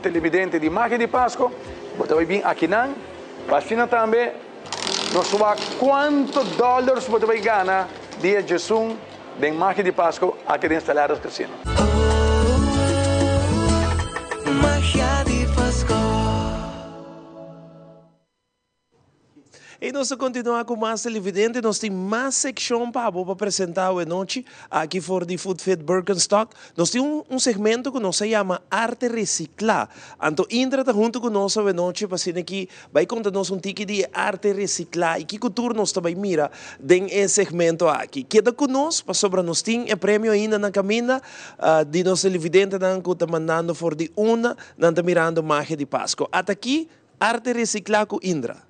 televidente de Magia de Páscoa. Você vai vir aqui não. Vacina também. Nós sabemos quantos dólares você vai ganhar dia 18 de Magia de Páscoa aqui em Stellaris Casino. Magia de Páscoa. E nós continuamos com mais televidente, nós temos mais secção para apresentar hoje noite aqui fora de Food Fit Birkenstock. Nós temos segmento que nós se chama Arte Reciclar. Então, entra junto com nós hoje noite para ser que vai contar-nos ticket de arte reciclar e que cultura nós também mira nesse segmento aqui. Queda conosco, para sobra nós temos o prêmio ainda na caminha de nosso televidente que está mandando fora de uma, não está mirando Magia de Páscoa. Até aqui, Arte Reciclar com Indra.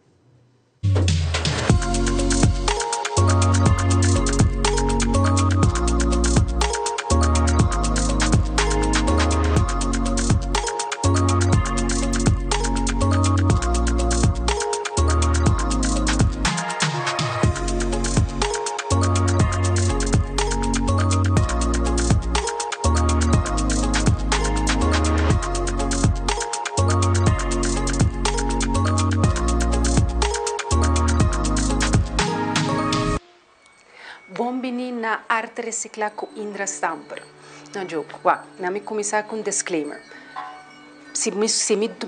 Na arte reciclar com Indra Stamper. Não joke. Na me começar com disclaimer. Se me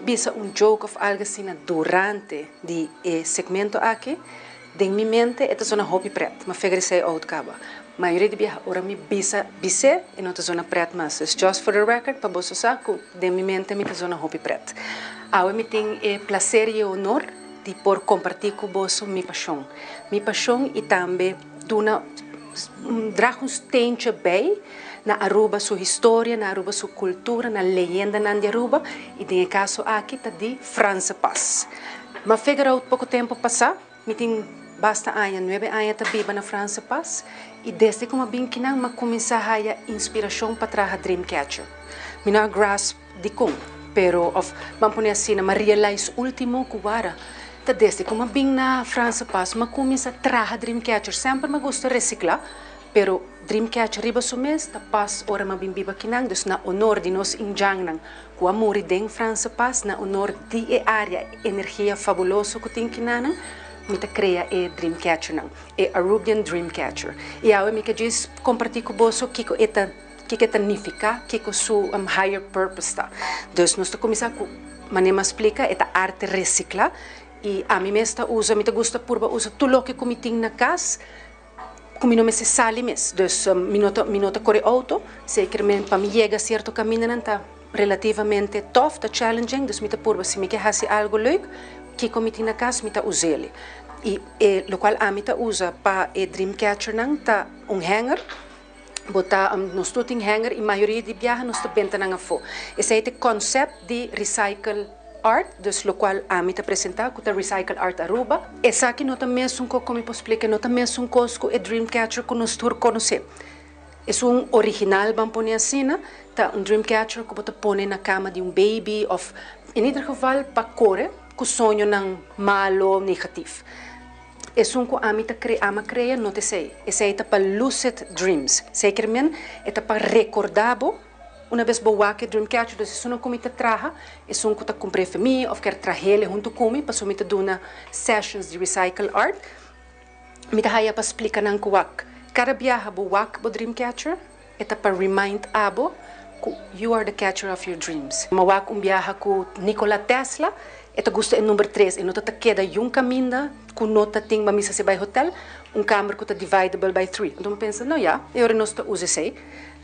bisa joke of algo assim durante de segmento aqui, de minha mente é uma hobby preto, mas fegrese out caba. A maioria de bicha ora me bisa e não é uma preto, mas just for the record para você saco, de minha mente me é uma hobby preto. Eu me tenho prazer e honor de por compartilhar com você minha paixão e também draag steentje bij na Aruba sua história, na Aruba sua cultura, na leyenda na Aruba e tem caso aqui tá de França Paz. Mas figura pouco tempo passar, me tem basta 9 anos tá viva na França Paz e desde que eu vim aqui não começar a ter inspiração para trazer Dreamcatcher. Me não grasp de como, pero vamos pôr assim, mas realize último que agora desde que eu vim na França Paz, eu comecei a trazer Dreamcatcher. Sempre me gusta reciclar, pero Dreamcatcher riba so mês, ta pas ora eu vim viva aqui, dus na honor de nós injang nang com amor de França Paz, na honor de área energia fabulosa que tem aqui nang, me cria Dreamcatcher nang, Arubian Dreamcatcher. E eu me diz compartilhar com você que é significa, que é seu higher purpose tá. Dus nós começar com maneira explica, é arte reciclar. E a mim mesma usa, me gusta purba usa tudo que eu tenho na casa, como não me se sale mes, dus minuto corre auto, sei que para me chega certo caminho não tá relativamente tough, tá challenging, dus mita purba se me quer fazer algo leuk, que comiti na casa mita usele. E lo qual a mita usa para o Dreamcatcher nang tá hanger, botar nos tuting hanger e maioria de viaja nos tá benta nang afo. Esse é o conceito de recycle art, dus lo qual a mita apresentar com a recycle art Aruba. Essa aqui não tá mesmo como eu posso explicar, não tá mesmo coisas o Dreamcatcher que nos tur conhecer. É original, vamos pôr assim, tá Dreamcatcher que você põe na cama de baby, ou em ieder geval para correr, com sonho não malo, negativo. É que a mita cria, não te sei. Esse é para lucid dreams. Zekermente, é para recordar, uma vez que você Dreamcatcher, então se não comita traja, é que você comprei para mim, ou quer trazer junto comigo, para somita dar sessions de recycle art. Mita haya para explicar não que cada viaja bo Dreamcatcher é para remind abo que you are the catcher of your dreams. Mawak viaja com Nikola Tesla, é gusto é número 3, e nota queda caminho com nota tem uma missa se vai hotel, câmara que está dividable by 3. Então pensa, não já, eu não estou usa sei.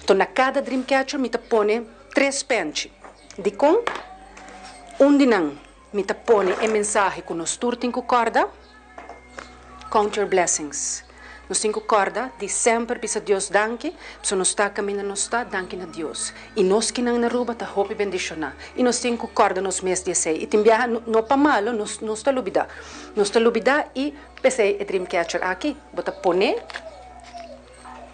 Então na cada Dreamcatcher me põe 3 pentes. De com dinang me põe a mensagem que nos turtem com corda, count your blessings. Nos 5 corda, de sempre bisa Deus danke, so nos está caminhando nos está danke na Deus. E nós que não na ruba tá hope bendiciona. E nos 5 corda nos mês de sei. E timbia no pa malo nos está lubida. Nos está lubida e pensei e Dreamcatcher aqui, bota pone.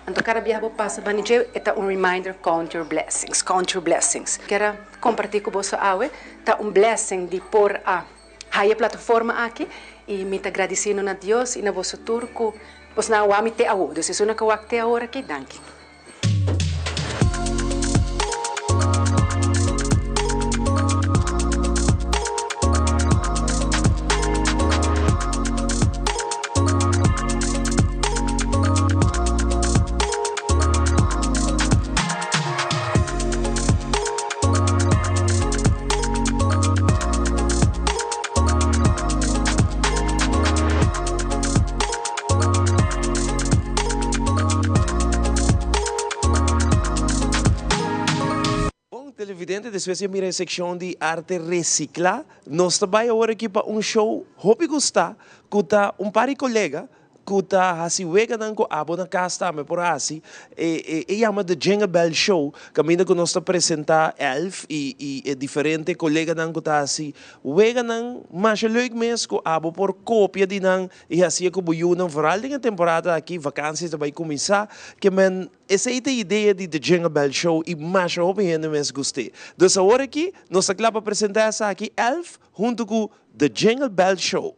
Então cada viaja passa banije eta reminder count your blessings, count your blessings. Quero compartilhar com você awe, tá blessing de por a plataforma aqui e me agradecendo a Deus e na vosso turco. Pues na wami te awo, dus is una kawak te ahora que danke. Después de mirar a secção de arte recicla, nós também agora aqui para show, hobby gostar, que tá par de colega, que tá assim, wega não com abo na casa, mas por assim, chama The Jingle Bell Show, caminho que nós apresentar Elf e diferente colega não que tá assim, wega não, mas leuk mesmo com abo por cópia de não, e assim que buiu não varal de temporada aqui, vacances vai começar, que men essa é a ideia de The Jingle Bell Show e mais open ainda mesmo gostei. Então agora aqui, nós acabamos de apresentar essa aqui Elf junto com The Jingle Bell Show.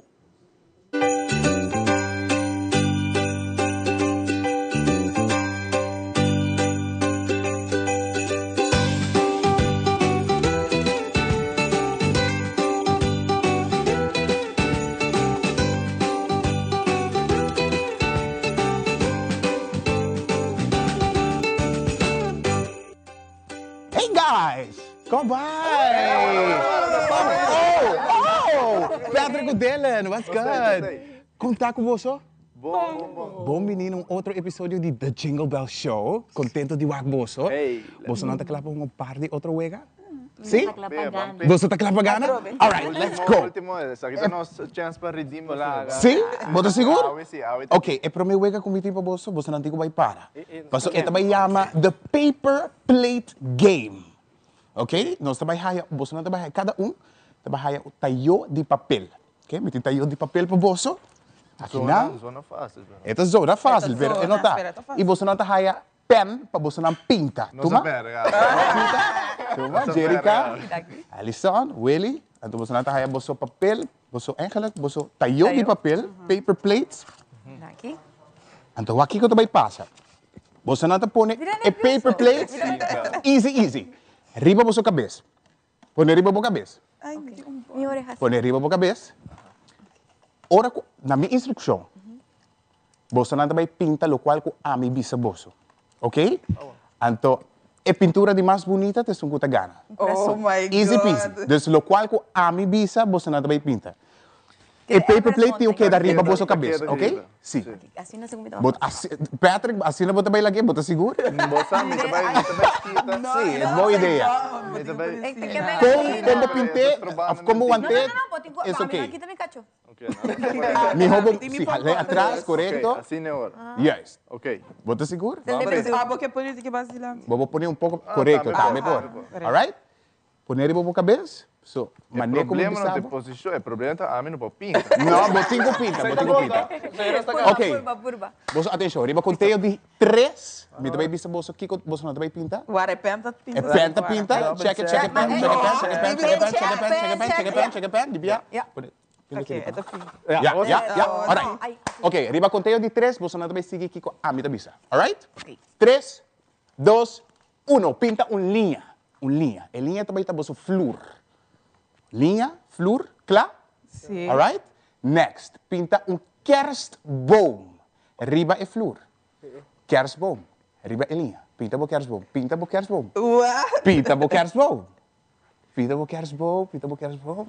Come by! Oh! Patrick Dylan, what's good? Contar com você? Bom menino, outro episódio de The Jingle Bell Show. Contento de wak boso. Você não está claro um par de outro wega? Sim? Você está claro para gana? Alright, let's go. Aqui temos chance para redimir. Sim? Você seguro? Ok, é para mim wega com para você, você não tem que vai para. Paso ito vai chama The Paper Plate Game. Ok? Nós trabalhamos, você não trabalha, cada trabalha o tayo de papel. Ok? Mete tayo de papel para você. Aqui não. Zona fácil. Esta é zona fácil, pero não tá. E você não trabalha pen para você não pinta. Toma? Toma, Jerica, Alison, Willie. Então você não trabalha você papel, você eigenlijk, você tayo de papel, paper plates. Aqui. Então aqui que também passa. Você não põe paper plates. Easy. Riba por sua cabeça. Põe riba por cabeça. Ai, minha orelha. Põe riba por cabeça. Ora, na minha instrução, você não vai pintar o qual a minha bisa bolso. Ok? Então, a pintura de mais bonita é um gana. Oh my God. Easy peasy. Então, o qual a minha bisa, você não vai pintar. E paper plate tem o que da riba boa sua cabeça, ok? Sim. Assim não se comida. Patrick, assim não bota bem lagi, bota seguro? Bosa, me também esquita. Sim, é boa ideia. Como pinte, como guante, é ok. Aqui também cacho. Mi roubo, sim, ali atrás, correto? Assim na hora. Yes. Ok. Bota seguro? porque por isso que vacilar. Vou pôr um pouco correto, tá? Melhor. Alright? Poner riba boa cabeça. So, maneira como problema não tem sabe. posição, é problema tá a mim não pode pinta. Não, botinho pinta. Ok. Você, atenção, riba conteio de 3. Me também vista você aqui, você não também pinta? O ar é penta, pinta. É penta, pinta. Check it, check it, pen, check it, pen, check it, pen, check it, pen, check it, pen, check it, pen, check it, pen, check it, pen, dibia. Ok, é da fim. Yeah. Alright. Ok, riba conteio de 3, você não também sigue aqui com a minha vista. Alright? 3, 2, 1. Pinta linha. Linha. E linha também está você flor. Linha, flor, claro? Sim. Alright? Next, pinta kerstboom. Riba é flor. Kerstboom. Riba é linha. Pinta bo kerstboom. Pinta bo kerstboom. Pinta bo kerstboom. Pinta bo kerstboom. Pinta bo kerstboom.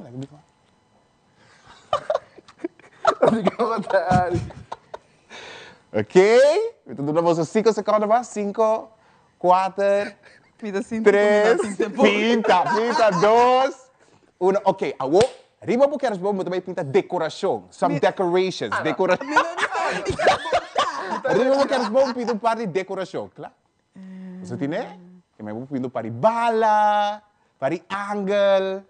Ok? Então, damos 5 segundos mais. 5, 4, 3, pinta, 2, 1. Ok, awo. Riba po queres bom, também pinta decoração. Some decorations. Decoração. Riba po queres bom, pinta par de decoração, claro? Você tem, né? Que mais pinta par de bala, par de angle,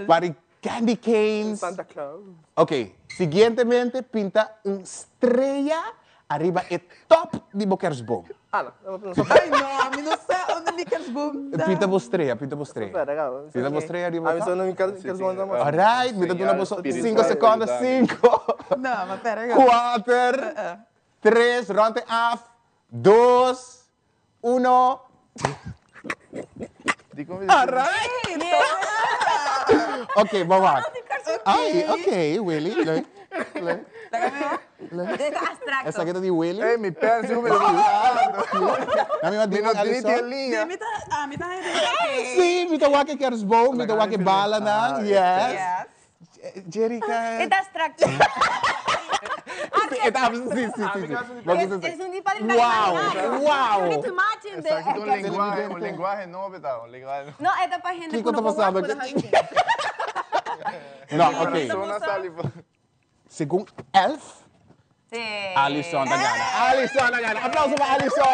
par de candy canes. Santa Claus. Ok, siguientemente pinta estrela arriba e top de boqueres bom. Ai, não, me não sei onde me queres bom. Pinta bostreia. Pinta bostreia arriba. A não me queres mandar mais. Alright, me dá uma 5 segundos. 5. Não, mas pera aí. 4, 3, ronde af. 2, 1. Alright. Ok, vamos lá. Ai, ok, Willy. Essa aqui é de Willy. Ei, me perde, se eu me Na minha dica, linha. Sim, me dá que queres bom, me dá que bala, não? Yes. Jerica. E das tracas. Sim. Uau. Essa aqui tem um linguagem novo, tá? Não, é da página. O que eu tô passando aqui? Não, ok. Segundo Elf, Alison da Gana. Aplauso para Alison!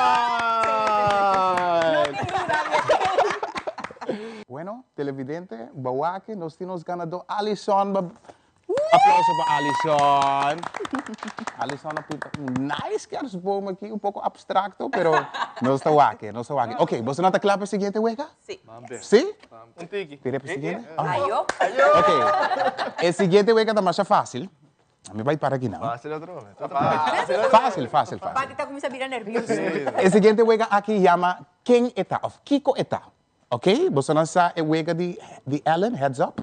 Bueno, televidente, Bawake, nós temos ganador Alison. Aplauso para Alison. Alison pinta nice queres bom aqui, um pouco abstracto, pero não está wake. Ok, você não está claro para a seguinte wega? Sim. Sim? Um tiki. Tira para a seguinte? Ayo. Ok, a seguinte wega está mais fácil. Me vai para aqui não. Fácil outra vez. Fácil. Pati está começando a virar nervioso. A seguinte wega aqui chama Quem Eta, of Kiko Eta. Ok? Você não sabe a wega de Ellen, Heads Up?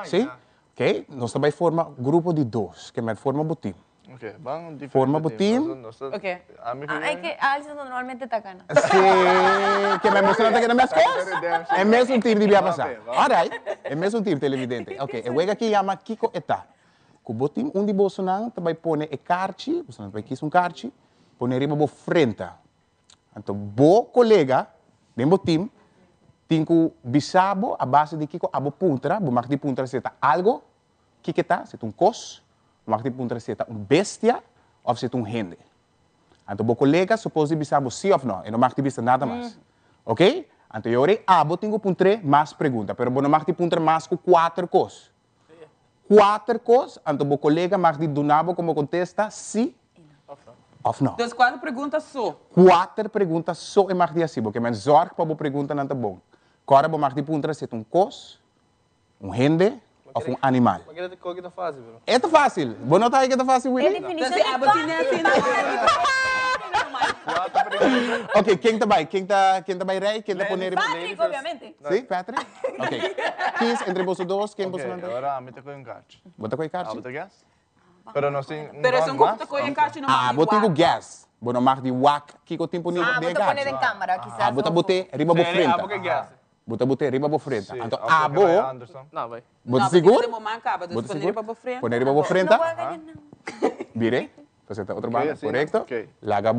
Sim? Ok? Nós também formamos grupo de 2, que forma botim. Ok, vamos forma botim. Ok. É que a Alison normalmente está gana. Sim, que me mostrando aqui nas minhas coisas. É mesmo time de passar. Alright, é mesmo time televidente. Ok, a wega aqui chama Kiko Eta. O botim, de Bolsonaro também põe a carte, você não vai quis carte, põe riba bo frente. Então, bo colega, nem botim, tem que bisabo a base de Kiko abo puntra, bo mag di puntra seta algo, que tá, seta cos, mag di puntra seta bestia, ou seta rende. Então, bo colega, supose bisabo sim ou não, e não mag di bisa nada mais. Ok? Então, eu abo tenho puntre mais pergunta, pero bo não mag di puntra mais com 4 cos. 4 coisas, então o colega mais de donavo como contesta sim ou não. Das 4 perguntas só. 4 perguntas só é mais de assim, porque mais zorg para a pergunta não está bom. Agora o mais de punta é cos, rende ou animal. Mas é que tá fácil, bro. É fácil. Bom não tá aí que tá fácil, Willy? É definição de fácil. Ok, quem tá bem? Quem tá bem rei? Quem tá poner? Patrick, obviamente. Sim, Patrick? Ok. Quis entre vocês dois, quem você manda? Agora, me com encarte. Bota com encarte? Bota gas? Pero não tem... Pero se bota com encarte não. Bota com gas. Bota mais de wak, que o tempo nem de Bota poner em câmara, quizás. Bota riba bo frente. Porque gas. Bota riba po frente. Sì, Anto ok, abo. vai, Anderson. No, vai. Bota seguro? Não, mancava, Bota depois seguro? para frente. Poner riba po frente. Vire. Entonces otro Ok, bando, así, correcto. ok. Laga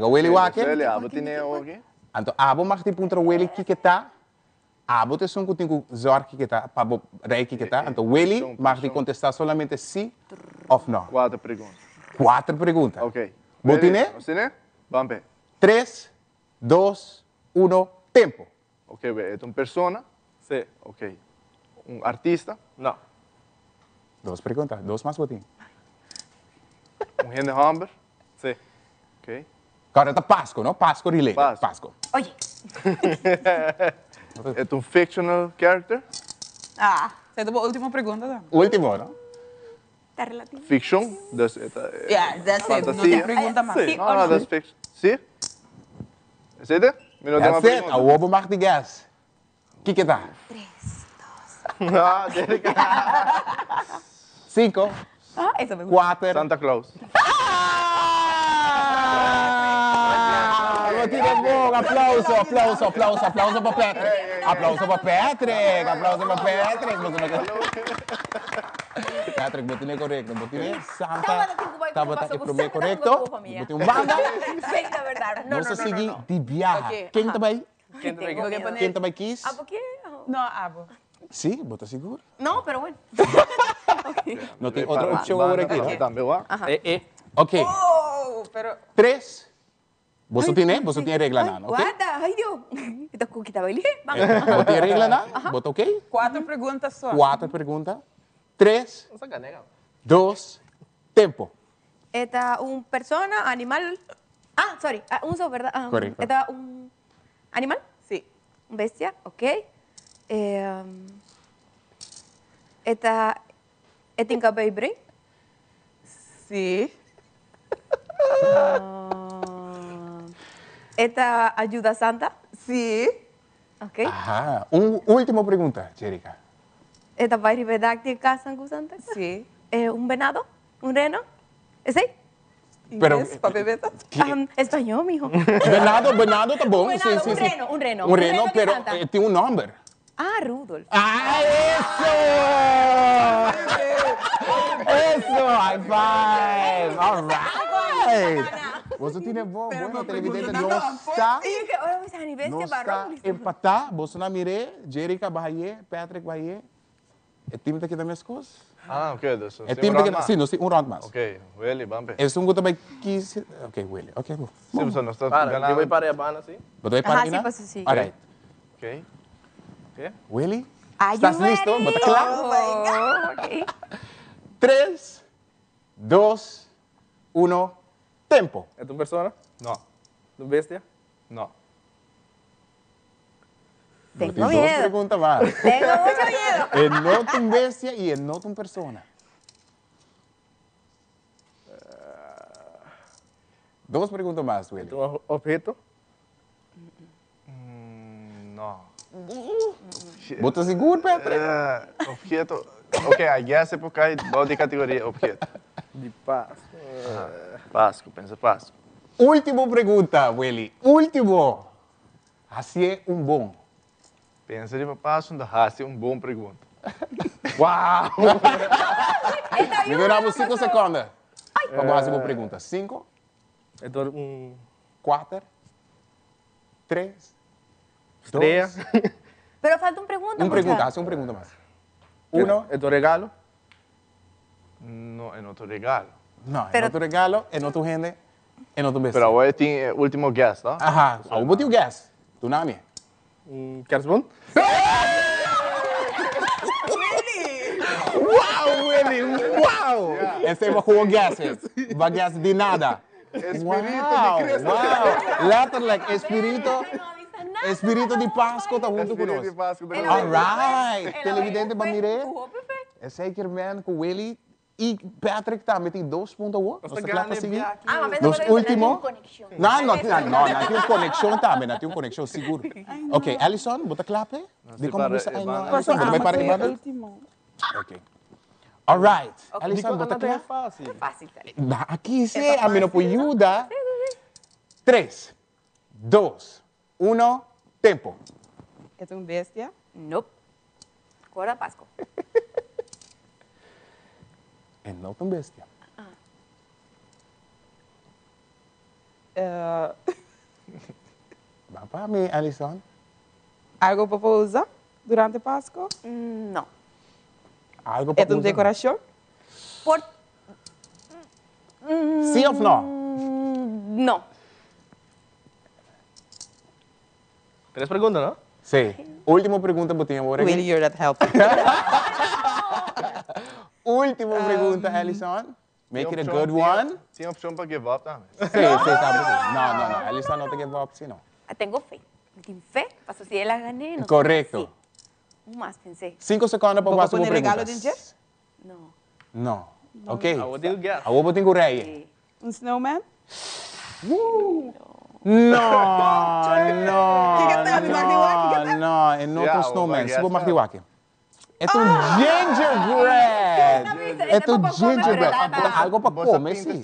weli wake. Ele, abo tiene aqui. Anto abo mag ti puntra weli kiketa. Abo te son kuting zor kiketa, pabo rei kiketa. Anto weli mag ti contestar solamente sí of no. 4 perguntas. 4 perguntas. Ok. Botine? Botine? Vamos ver. 3, 2, 1, tempo. Ok, é uma persona? Sim. Ok. Um artista? Não. 2 perguntas, 2 más botín. Um Henry Hamber? Sim. Ok. Agora tá Pasco, não? Pasco related. Pasco. Oye. É um fictional character? Ah, esa es tu última pregunta. ¿No? Último, não? Está relativo. Fiction? Dus, Yeah, that's it. No te pregunta más. Sí. No, dat is fiction. Sim? Is dit? That's it. A wobo mag die gas. Kijk het aan. 5, Ah, eso me gusta. 4. Santa Claus. Lo tiene bom. Aplauso, aplauso, aplauso, aplauso para Patrick. Aplauso para Patrick. Aplauso para Patrick. Patrick, botine correcto. Botine Santa. Estava tá primeiro correcto. Botine um banda. Sim, na verdade. Não se seguir de viagem. Quem tá aí? Quem tá aí quis? ¿Abo qué? No, abo. Sim, bota seguro. No, pero bueno. Não tem outra opção agora aqui. Ok. Oh, pero... 3. Você tem regra não, ok? Guarda, ay Dios. Esta cuquita baile. Você tem regra não? Bota ok? 4 preguntas só. 4 perguntas. 3, 2, tempo. Esta un persona, animal. Ah, sorry, un solo, ¿verdad? Correcto. Esta un animal. Sí. Un bestia, ok. Esta en cabello brain. Sí. Esta ayuda santa. Sí. Ok. Ajá. Última pergunta, Jerica. Esta va a ir de casa en santa. Sí. Un venado, un reno. ¿Ese? Pero, Papeleta. Español, mijo. Venado tá bom. Un venado, un reno, un reno. Un reno, que pero canta. tem um nome. Ah, Rudolf. ¡Ah, eso! ¡Eso! ¡High five! All right. Você tiene bom, bueno, televidente não está empatar. Você não mire, Jerica Bahia, Patrick Bahia. É time daqui da minha coisas. Ah, ok. Dus É time daqui, sim, nós temos round mais. Ok, Willy, vamos ver. É um que também quis. Ok, Willy. Ok, bom. Sim, você não está Para, ganhando. eu vou parar a bana, sim. Você vai parar aqui, Ajá, né? sí, pues sí. All right. Ok. Willy, Are ¿estás you listo? ready? Bota claro. Oh my God. Okay. 3, 2, 1, tempo. É uma pessoa? Não. Uma bestia? Não. Tengo Dos miedo. preguntas más. Tengo mucho miedo. Es no tu bestia y es no tu persona. 2 preguntas más, Willy. Um objeto? Não. ¿Bota seguro, Petre? Objeto. Ok, I guess é por causa de categoria objeto. De paz. Pasco, pensa Pasco. Última pregunta, Willy. Último. Así es un bom. Pensa de Pasco, da raça é bom pergunta. Uau! Me duramos 5 segundos. Vamos fazer uma pergunta. 5, 4, 3, Estreia. Pero falta una pregunta. Uma pergunta, hace uma pergunta mais. 1. É teu regalo? Não, é outro regalo. Não, é outro regalo, é outro gente, é outro bestia. Pero agora tem o último guest, tá? Ajá, eu botei o gas. Tu nome? Kersbond? Wow, Willy, wow! Esse é uma gas. Uma gas de nada. Espírito de Cristo. Wow, letterlijk, espírito de Páscoa está junto conosco. All right, televidente Bamire. É zeker man com Willy e Patrick também tem 2 pontos. Nós estamos a seguir. Nos últimos. Não tem conexão também, não tem conexão seguro. Ok, Alison, bota clape. De como você aí não? Alison, bota para aí. Ok. All right, Alison, bota clape. Fácil. Aqui sim, a mim não pode ajudar. 3, 2, 1, tempo. É um bestia? Nope. Cor da Páscoa. É não tão bestia. Vai para mim, Alison. Algo para usar durante a Páscoa? Não. Algo para É uma decoração? Por... Sim ou não? Não. Três perguntas, não? Sim. Última pergunta, Botinha. Will, you're that helpful. Última pergunta, Alison. Make it a good one. Tinha opção para give up também. Sim, sabe. Não. Alison não te give up, sim, não. Tengo fe. Tengo fe. Paso si ela gané. No Correcto. Más pensé. 5 segundos para passar por regalo perguntas. de dia? Não. Ok. I would do guess. A vou botar correia. Snowman? Não. É não Yeah, snowman. well, Se vou yes, marcar é gingerbread. É gingerbread. Algo para comer, sim.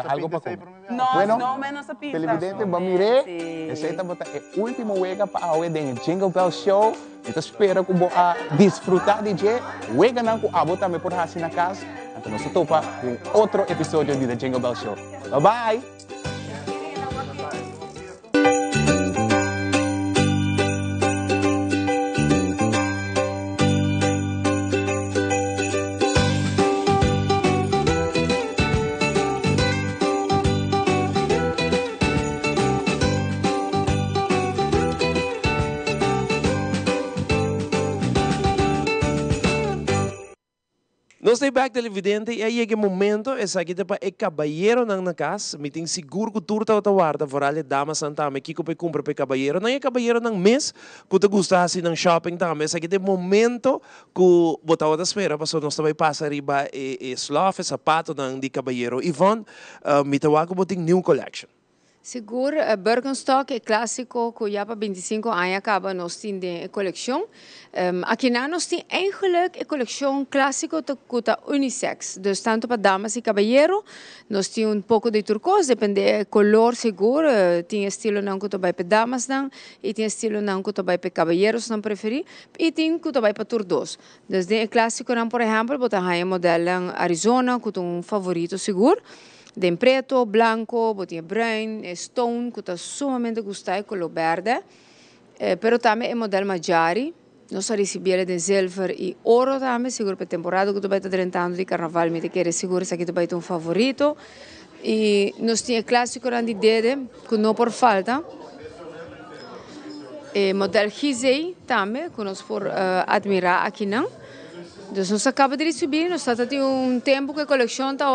Algo para comer. Não, snowman não se pinta. Televidente, vamos mirar. Essa botar é a última wega para a wega do Jingle Bell Show. Então espero que você desfrutar de dia. Wega não que a botar me por assim na casa. Então nós topa com outro episódio de The Jingle Bell Show. Bye bye. Nós estamos back televidente e aí é o momento, essa aqui para o cabalheiro na casa, me tem seguro que tudo está guarda, for ali dama santa, me kiko para comprar para cabalheiro, não é cabalheiro nang mês, que te gusta assim nang shopping também, essa aqui é o momento que botar outra espera, para nós também passar riba e slof, sapato nang di cabalheiro. Yvonne, me tawago boting new collection. Seguro, Birkenstock é clássico, que já para 25 anos acaba nós temos de coleção. Aqui nós temos eigenlijk a coleção clássico que é unisex. Dus tanto para damas e caballeiro, nós temos pouco de turcos, depende do color seguro. Tem estilo não que vai para damas não, e tem estilo não que vai para caballeiros não preferir, e tem que vai para turdos. Dus é clássico não, por exemplo, botar aí modelo Arizona, que é favorito seguro. De preto, blanco, botinha brown, stone, que está sumamente gostado, color verde. Pero também é modelo Maggiari. Nós recebemos de silver e ouro também, seguro para a temporada que tu vai estar tentando de carnaval, me quer seguro se aqui tu vai ter favorito. E nós temos clássico de dede, que não por falta. Modelo Gizei também, que nós por admirar aqui não. Dus nós acaba de receber, nós está tendo tempo que a coleção está,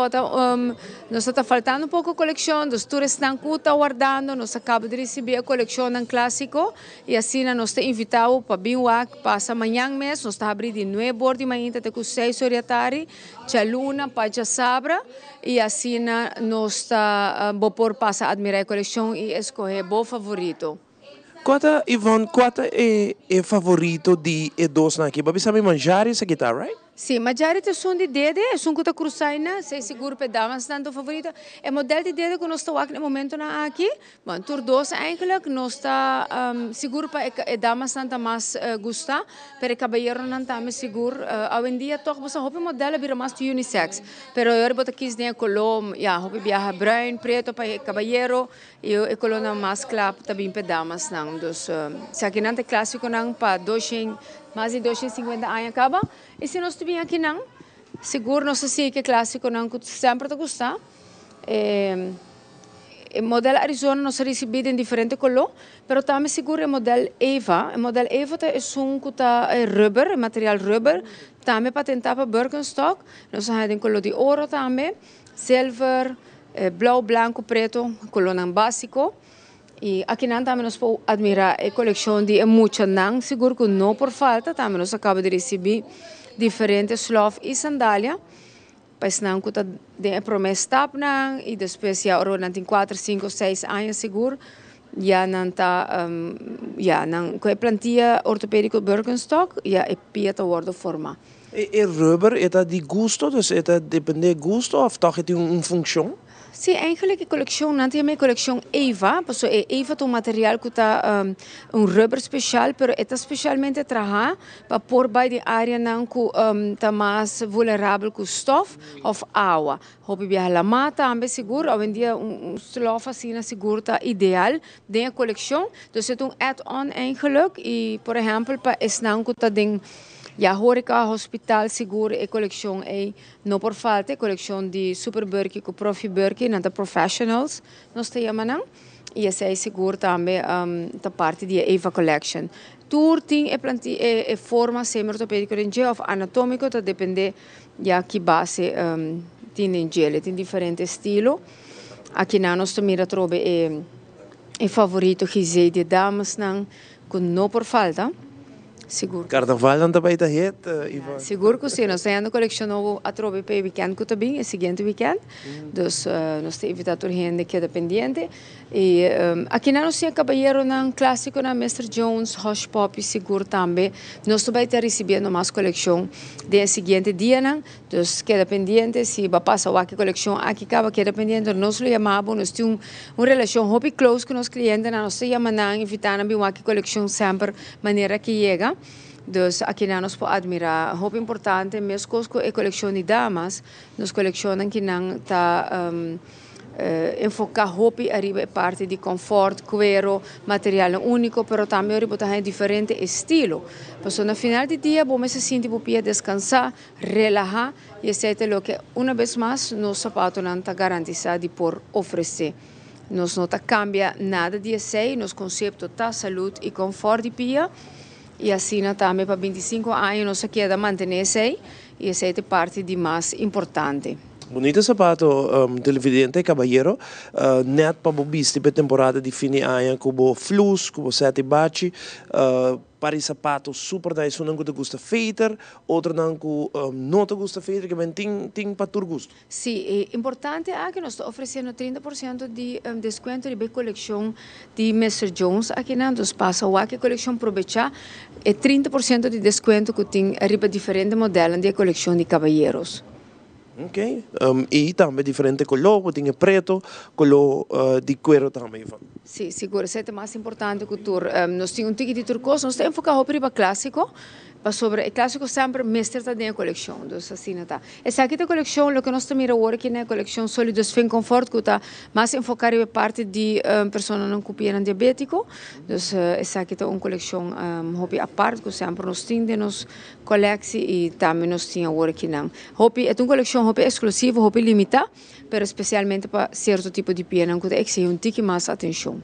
nós está faltando pouco a coleção, os turistas estão guardando, nós acaba de receber a coleção em clássico e assim nós está invitado para vir lá, passa amanhã mês, nós está abrindo de 9 horas de manhã até com 6 horas da tarde, a luna, para sabra e assim nós está por passar a admirar a coleção e escolher o favorito. Qual Yvonne, qual é o favorito de E2 aqui? Babi sabe manjar essa guitarra, right? Sim, Maggiari é som de dede, é som que está cruzando, sei seguro para damas, tanto favorito. É modelo de dede que nós estamos aqui no momento aqui. Bom, tur dois eigenlijk, nós está seguro para damas tanto mais gostar, para caballeiro não também seguro. Hoje em dia, toch, você houve modelo vira mais de unisex. Pero eu boto aqui de color, já, houve viaja brown, preto para caballeiro, e o color mais claro também para damas, não. Dus, se aqui não é clássico, não, para mais de 250 anos acaba. E se nós estivermos aqui, não, seguro, não sei se é clássico, não, que sempre te gusta. O modelo Arizona nós recebemos em diferentes colores, mas também seguro o modelo Eva. O modelo Eva é um que está rubber, é material rubber, também patenteado para Birkenstock. Nós temos em color de ouro também, silver, blau, branco, preto, color básico. E aqui também nós podemos admirar a coleção de muita não, seguro que não por falta, também nós acabamos de receber diferentes slof e sandália, pois não que está de promessa tap não, e depois já agora tem 4, 5, 6 anos seguro, já não está, já não, com a plantilha ortopédica Birkenstock, já é pia a word forma. E rubber, é de gosto, dus é depende de gosto, ou toch tem função? Sim, eigenlijk a coleção, não tem a coleção Eva, porque Eva é um material que está rubber special, pero é especialmente trabalhar para pôr by de área não que está mais vulnerável com stof ou água. Hobby viajar la mata, ambe seguro, hoje em dia stof assim seguro está ideal dentro da coleção. Dus é add-on eigenlijk e, por exemplo, para esse não que está dentro ja, horeca, hospital, seguro e coleção é não por falta, coleção de super burky, com profi burky, não professionals, nós temos não, e esse é seguro também da parte da Eva Collection. Tudo tem é forma semi-ortopédica ou anatômico, tá depende já que base tem em gel, tem diferentes estilos. Aqui na nós também trobe é favorito que de damas não, com não por falta. Seguro. Carnaval não também está Ivan? Seguro que sim, nós temos a coleção nova a trobe para o weekend que também, o seguinte weekend. Dus nós temos invitado a gente que é dependente. E aqui nós temos cabalheiro um clássico na Mr. Jones, Hush Pop, seguro também. Nós também estamos recebendo mais coleção do seguinte dia, não? Dus que é dependente, se vai passar a coleção aqui acaba que é dependente, nós lo chamamos, nós temos uma relação hobby close com os clientes, nós chamamos invitando a coleção sempre maneira que chega. Dus aqui nós podemos admirar, muito importante, mesmo com a coleção de damas, nós colecionamos que não está enfocar hobby arriba parte de conforto, cuero, material único, pero também arriba tem diferente estilo. Porque no final do dia, vamos se sentir para descansar, relajar e esse é o que uma vez mais nosso sapato não está garantizado de por oferecer. Nós não cambia nada de esse, nosso conceito está saúde e conforto de pia. E assim também para 25 anos nós queremos manter esse e essa é a parte de mais importante. Bonito sapato televidente, caballero, net para o visto para temporada de fim de ano, como flus, como sete baci, para sapato super nice, um não te gusta feiter, outro não te gusta feiter, que tem para tu gosto. Sim, é importante que nós estamos oferecendo 30% de desconto de coleção de Mr. Jones aqui na dos passa o que coleção provecha é 30% de desconto que tem arriba diferente modelo de coleção de caballeros. Ok, e também diferente color, tem preto, color de cuero também, Ivan. Sim, seguro, isso é o mais importante que tu, nós temos um ticket de turcos, nós temos focado para clássico, mas sobre o clássico sempre mestre está dentro da coleção, então assim está. Essa aqui é a coleção, o que nós estamos agora aqui na coleção sólidos fim conforto que está mais enfocada na parte de pessoas não copiam diabético, então essa aqui é uma coleção hobby à parte que sempre nós temos de nos coleção e também nós temos agora aqui não. Hobby é uma coleção hobby exclusivo, hobby limitado, mas especialmente para certo tipo de pia, que exige um tique mais atenção.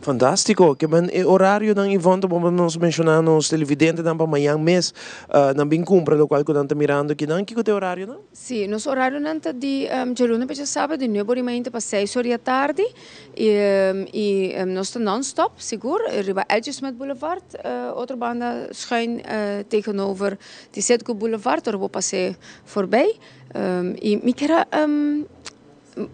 Fantástico, que ben o horário ng evento como nós mencionamos televidente dan pa mayang mês na bem cumpre lo qual que não tá mirando aqui não que o horário não? Sim, nosso horário não tá de luna para sábado de 9h30 para 6h da tarde e nós tá non-stop, seguro, riba Edgesmet Boulevard, outra banda schuin tegenover de Zetko Boulevard, daar vou passar voorbij e me quero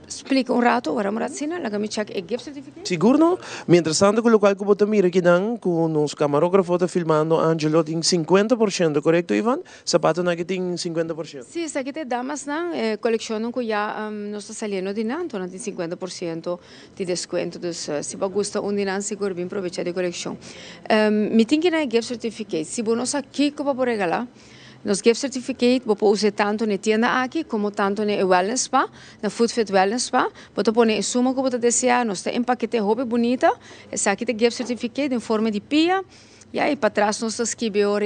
explica rato, waarom raad zien? Laat me check e gift certificate. Seguro, mientras tanto con lo cual que bota mira que dan con los camarógrafos está filmando Angelo tem 50%, correcto Ivan? Sapato na que tem 50%. Sim, essa aqui tem damas na colecionam que já nós está saliendo de nanto, tem 50% de desconto, dus se você gosta um de nan seguro bem aproveitar de coleção. Me tem que na gift certificate, se você não aqui que para regalar. Nos gift certificate, você pode usar tanto na tienda aqui, como tanto na wellness spa, na Food Fit Wellness Spa. Você pode em suma que você deseja, nós temos paquete roupa bonita. Essa aqui tem gift certificate em forma de pia. E aí, para trás, nós escrevemos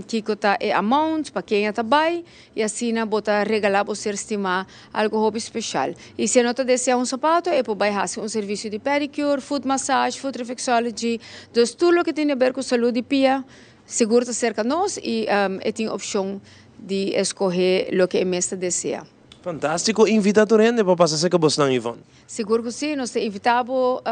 que está é amount, para quem está bem, e assim, você regalar, você estimar algo roupa especial. E se não deseja um sapato, é para baixar um serviço de pedicure, foot massage, foot reflexology, dus tudo que tem a ver com saúde de pia. Seguro está cerca de nós e tem a opção de escolher o que a mestra deseja. Fantástico, invitado a gente para passar com você, Ivan. Seguro que sim, nós invitamos o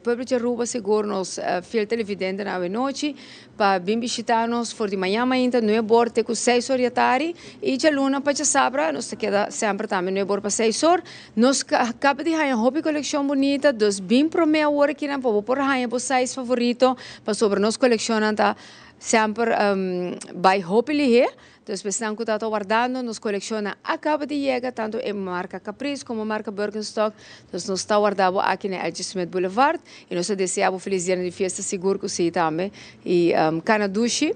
povo de Aruba, seguro, nós fiel televidente na noite, para vir visitar-nos, for de manhã ainda, não é bom, com 6h da tarde, e de luna para sábado, nós queda sempre também, não é bom para 6h. Nós acabamos de ter uma hobby coleção bonita, dos bem para meia hora aqui, para pôr o size favorito, para sobre nós colecionar sempre vai hopili he. Dus we están guardando, nos colecciona acaba de llegar tanto en marca Caprice como marca Birkenstock. Entonces nos está guardando aquí en el Smith Boulevard y nos deseamos feliz día de fiesta seguro que sí también. Y cana douche,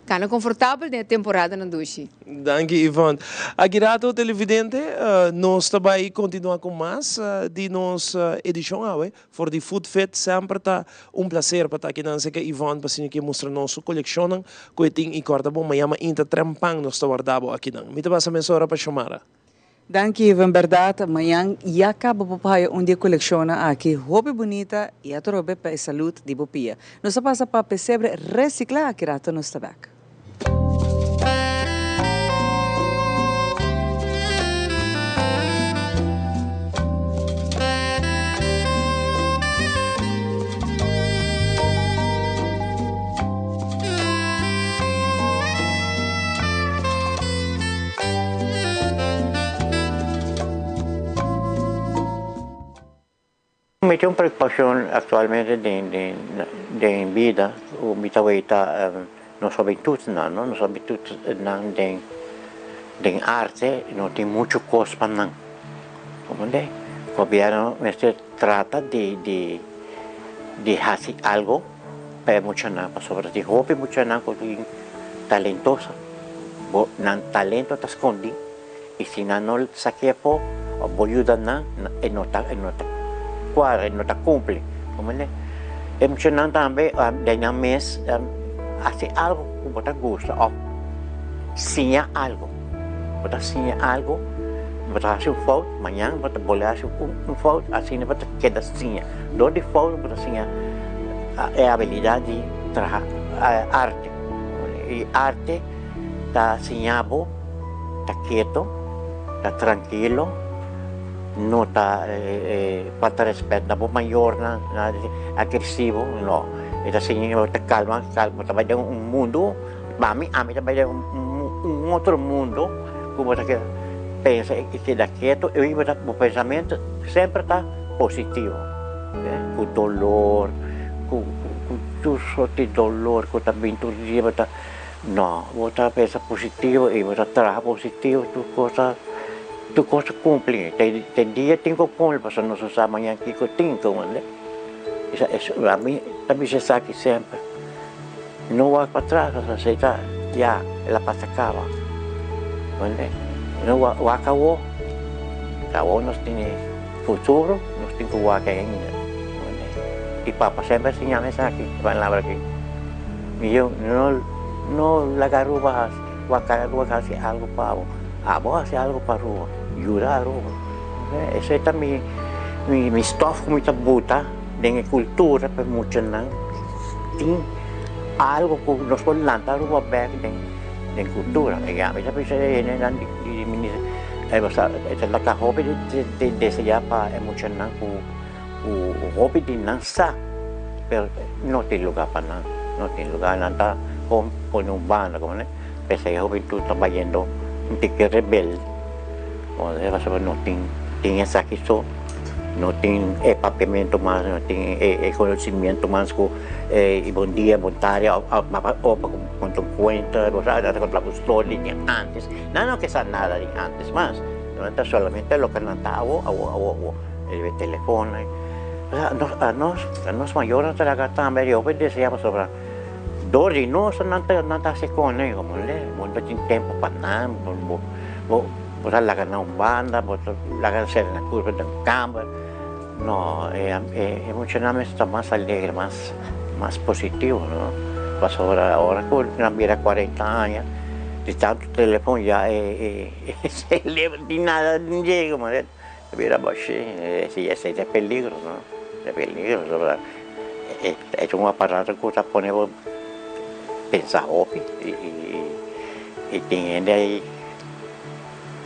cana confortável de temporada na douche. Danke, Yvonne. Agirato televidente, nós também continuar com mais de nossa edição, for the Food Fit. Sempre tá prazer para estar aqui na que Yvonne para que mostra nossa coleção, que tem e corta bom, mas chama inta trempang nós está guardado aqui não. Me passa a mensagem para chamar. Danke, Ivan, verdade. Amanhã já acaba o papai onde coleciona aqui roupa bonita e a trobe para a saúde de bopia. Nós passa para perceber reciclar aqui rato nos tabaco. Me tengo preocupación actualmente de vida, o mi tabuita no juventud, no juventud de arte, no tiene mucho cosas para nada. Como de, el gobierno se trata de hacer algo para mucha nada, sobre ti joven mucha nada, talentosa, nan talento te escondi, y si no saque po, voy a ayudar nada, no te cumple. Emocionante también, de un mes, hace algo como te gusta, o siña algo. Te siña algo, te hace un foto, mañana te vuelve a hacer un foto, así no te queda siña. Dos de foto, te siña habilidad de trabajar arte. Y arte está siñado, está quieto, está tranquilo. No está falta respeto, no mayor, agresivo, no. Es así, te calma, te vaya a un mundo, a mí te vaya a un otro mundo, como te pensa y queda quieto, y el pensamiento siempre está positivo. Con dolor, con dolor, con también tu día, no, vos pensas positivo y vos trabajas positivo, tu cosa cumple, te día tengo cumple, pero no se sabe mañana que tengo, ¿vale? Eso a mí también se sabe siempre. No va para atrás, se está ya, la paz acaba, ¿vale? No va acabó nos tiene futuro, nos tiene que guardar ainda, ¿vale? Y papá siempre enseña aquí, van a hablar aquí. Y yo no la garruba, hace algo para vos. Vos hace algo para Rua, ayudar a Rua. Ese es mi stoff, mi tabuta, de la cultura, pero mucho no. Tiene algo que nos puede lanzar Rua back de cultura. Y a veces es la que hobby de desear para mucho no, hobby de lanzar, pero no tiene lugar para nada. No tiene lugar para nada con un bando, como no. Pese a hobby tú estás yendo que rebelde, no tiene esa quiso, no tiene equipamiento más, no tiene conocimiento más que buen día, voluntaria, o con tu cuenta, con la custodia antes, no que sea nada de antes más, no solamente lo que no estaba el teléfono. A nos mayores de la gata, yo deseaba sobre Dori no nada se con ellos, como no tiene tiempo para nada, vos la ganar un banda, vos la ganar ser en la curva del campo, no, emocionalmente está más alegre, más positivo, ¿no? Pues ahora que tuviera 40 años, de tanto teléfono ya se le nada llega, ¿no? Mira, pues sí, ese es de peligro, ¿no? De peligro, ¿verdad? Es un aparato que está poniendo pensar y tiene ahí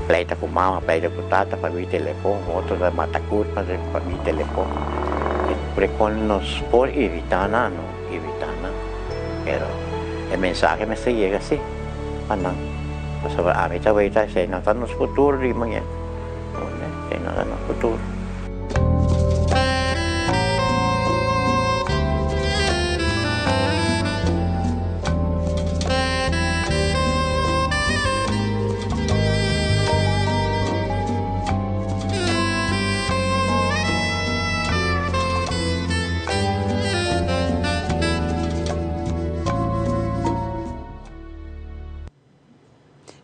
pleita con mamá, pleita con tata para mi teléfono, otro de matacur para mi teléfono. Pero con nos por evitar nada, pero el mensaje me se llega así, para nada. Pues a mí ahorita se nota en los futuros y mañana, se nota en los futuros.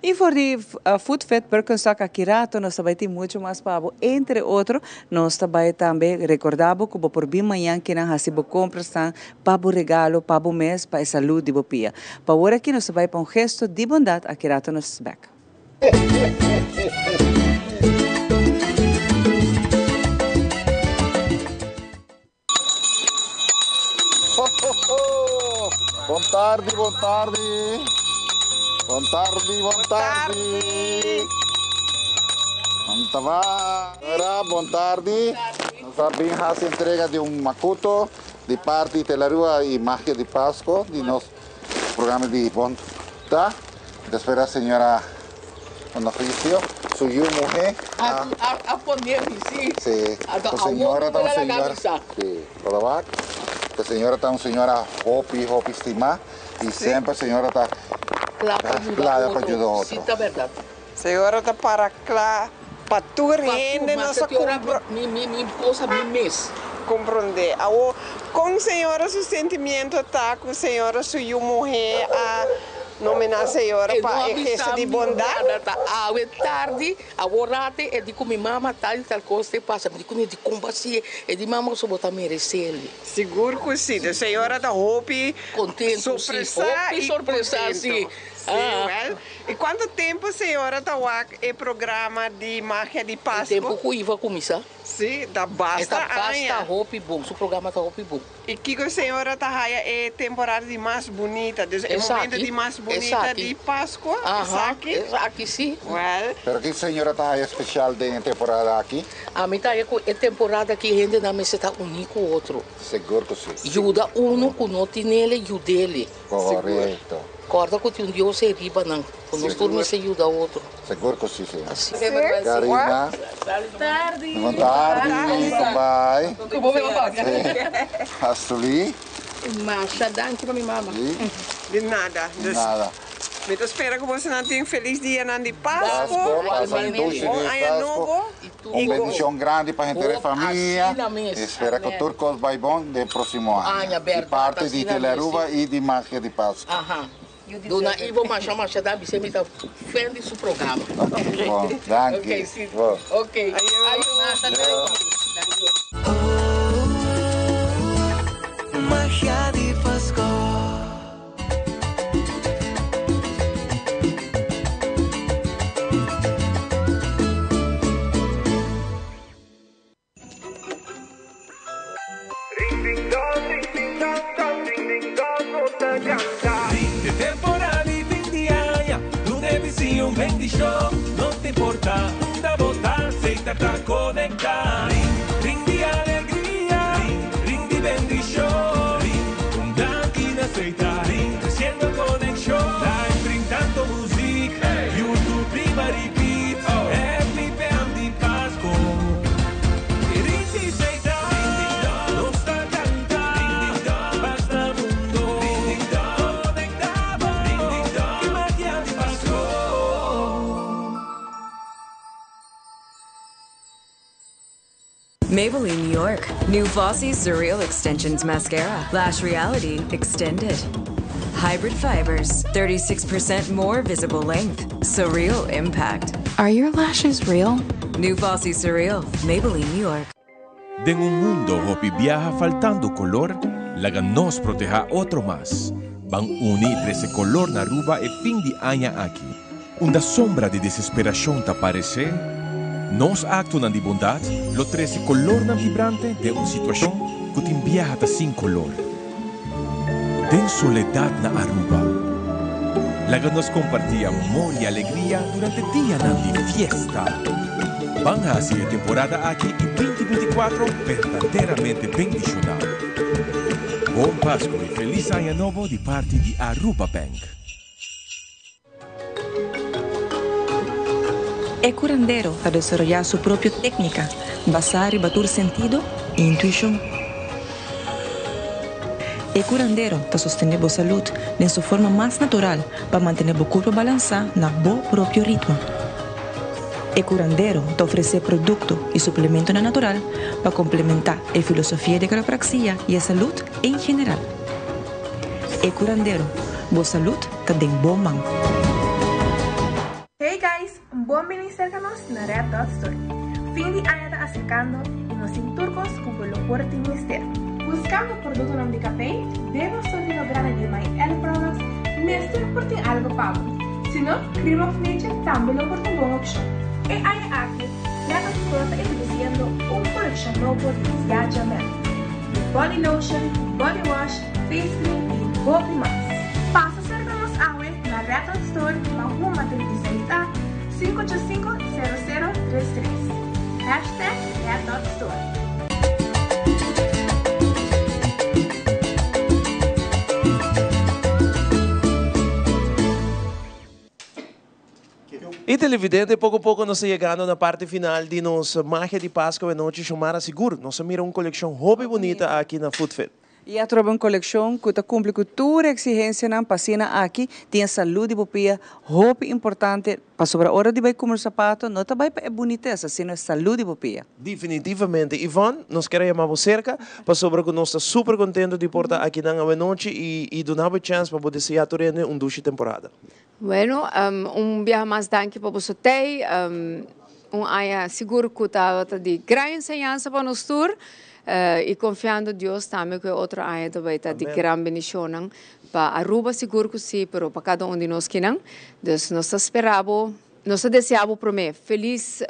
Y por el Food Fit Birkenstock Akirato nos trabalha muito mais pavo. Entre outros, nós trabalha também recordamos que por bem manhã que nós fazemos compras pavo regalo, pavo mês para a saúde de bopia. Para agora aqui nós trabalha para um gesto de bondade Akirato nos back. Buon tardi, buon tardi. Buon tardi, buon tardi. Quanto va? Ora, buon tardi. Nós abrimos a entrega de macuto de parte de Telarua e Magia de Páscoa, de nosso programa de bom, tá? Espera a senhora quando oficio, sua mulher. A poner sim. Sim. A senhora está uma senhora. Sim. A senhora está uma senhora hopi estimada e sempre a senhora está lá para ajudar outro. Sim, tá verdade. Senhora está para lá, para tu rende nossa compra. Minha esposa, minha mês. Compreender. Com senhora, seu sentimento está com senhora, sua mulher, a nominar a senhora para o gesto de bondade. É tarde, a orate, é de comer mama, tal coisa, passa, de comer de combacia, é de mama, só botar merecer ele. Seguro que sim, a senhora está hopi, contente, surpresa, sim. E quanto tempo a senhora está o programa de Magia de Páscoa? Tempo que iva começar. Sim, da basta roupa bom, o programa está roupa bom. E que a senhora está é temporada de mais bonita, é momento de mais bonita de Páscoa. Aqui sim. Pero que a senhora está especial de temporada aqui? A mim é temporada que a gente na mesa está único outro. Seguro que sim. Ajuda com não tem nele e o dele. Correto. Corda que um dia você riba não. Quando nós turmos se ajuda o outro. Seguro que sim, senhora. Karina. Boa tarde. Como vai? Como vai? Astuli? Marcha, danke para minha mama. De nada. De nada. Eu espero que você não tenha um feliz dia de Páscoa. Uma bendição grande para a gente da família. Espero que tudo coisa vai bom no próximo ano. De parte de Telarua e de Magia de Páscoa. Dona Ivo Macha Dabi, você me está feliz do seu programa. Bom, danke. Ok. Magia de Páscoa. De temporada e fim de ano, tu deve ser bendição. Não te importa, da botar, aceita pra conectar. Ring de alegria, ring de bendição. Com danke na aceita, crescendo conexão. Tá enfrentando música, YouTube prima repeat. Happy Band de Páscoa. Ring de aceita, não está cantando. Basta mundo. Maybelline New York. New Fossey Surreal Extensions Mascara. Lash Reality Extended. Hybrid fibers. 36% more visible length. Surreal Impact. Are your lashes real? New Fossey Surreal. Maybelline New York. En un mundo hopi viaja faltando color, laga nos proteja otro más. Van unir ese color na ruba e fin di aña aqui. Unda sombra de desesperación te aparece, nos acto nan di bondad, lo trece color nan vibrante de una situación que te viaja ta sin color. Den soledad na Aruba. Laga nos compartía amor y alegría durante día nan di fiesta. Van a hacer temporada aqui em 2024 verdadeiramente bendicional. Bom Páscoa e feliz Ano Novo de parte de Aruba Bank. El curandero a desarrollar su propia técnica, basada en batur sentido e intuición. El curandero te sostiene la salud en su forma más natural para mantener el cuerpo balanceado en su propio ritmo. El curandero te ofrece productos y suplementos natural para complementar la filosofía de quiropraxia y la salud en general. El curandero, la salud está en buen mano. Hey guys, bem-vindos na Red Dot Story. Fim de ano está acercando e nós em turcos com o forte ministério. Buscando produto não de café, debemos sorrir grande de mais products, mesmo por ter algo pago. Se não, Cream of Nature também não por ter boa opção. E aí aqui, Red Dot Story está introduzindo coleção nova de viajamento. Body lotion, body wash, face cream e muito mais. Passa cerca-nos na Red Dot Store, Mahuma 36A 585-0033. Hashtag Red Dot Store. E televidente, pouco a pouco nós chegando na parte final de nossa Magia de Páscoa e Noite chamada Seguro. Nós mira uma coleção hobby bonita aqui na Foodfit. E a tropa uma coleção que cumpre com toda a exigência na pasina aqui, tem saúde e bopia, hobby importante, para sobre a hora de vai comer sapato, não também é boniteza, sino saúde e bopia. Definitivamente. Ivan, nós queremos chamar cerca, para sobre que nós estamos super contentes de portar aqui na noite e donar a chance para poder ser aturando uma ducha temporada. Bueno, viaje mais danke para você ter, aya seguro que está de grande ensinança para nós tour e confiando em Deus também que outra aya também está de grande bendição para Aruba seguro que sim, pero para cada de nós que não, então nós esperamos, nós desejamos para mim feliz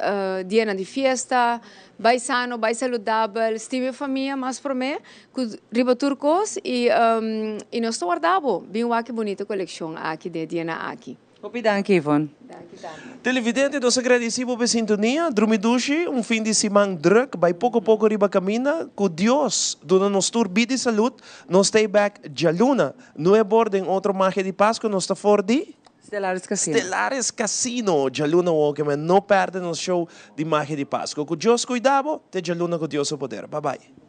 dia de festa, vai sano, vai saudável, estive família, mas para mim que riba turcos e nós guardamos bem uma que bonita coleção aqui de Diana aqui. Obrigado, Ivon. Televidente, nós agradecemos pela sintonia. Drumidushi, fim de semana druk, vai pouco a pouco riba camina, que Deus, dona nos tur de saúde, nós stay back Jaluna. Não é bordo em outro Magia de Páscoa, nós está fora de Stellaris Casino. Stellaris Casino. Jaluna Walkman, não perde no show de Magia de Páscoa. Com Deus cuidado, te Jaluna com Deus o poder. Bye bye.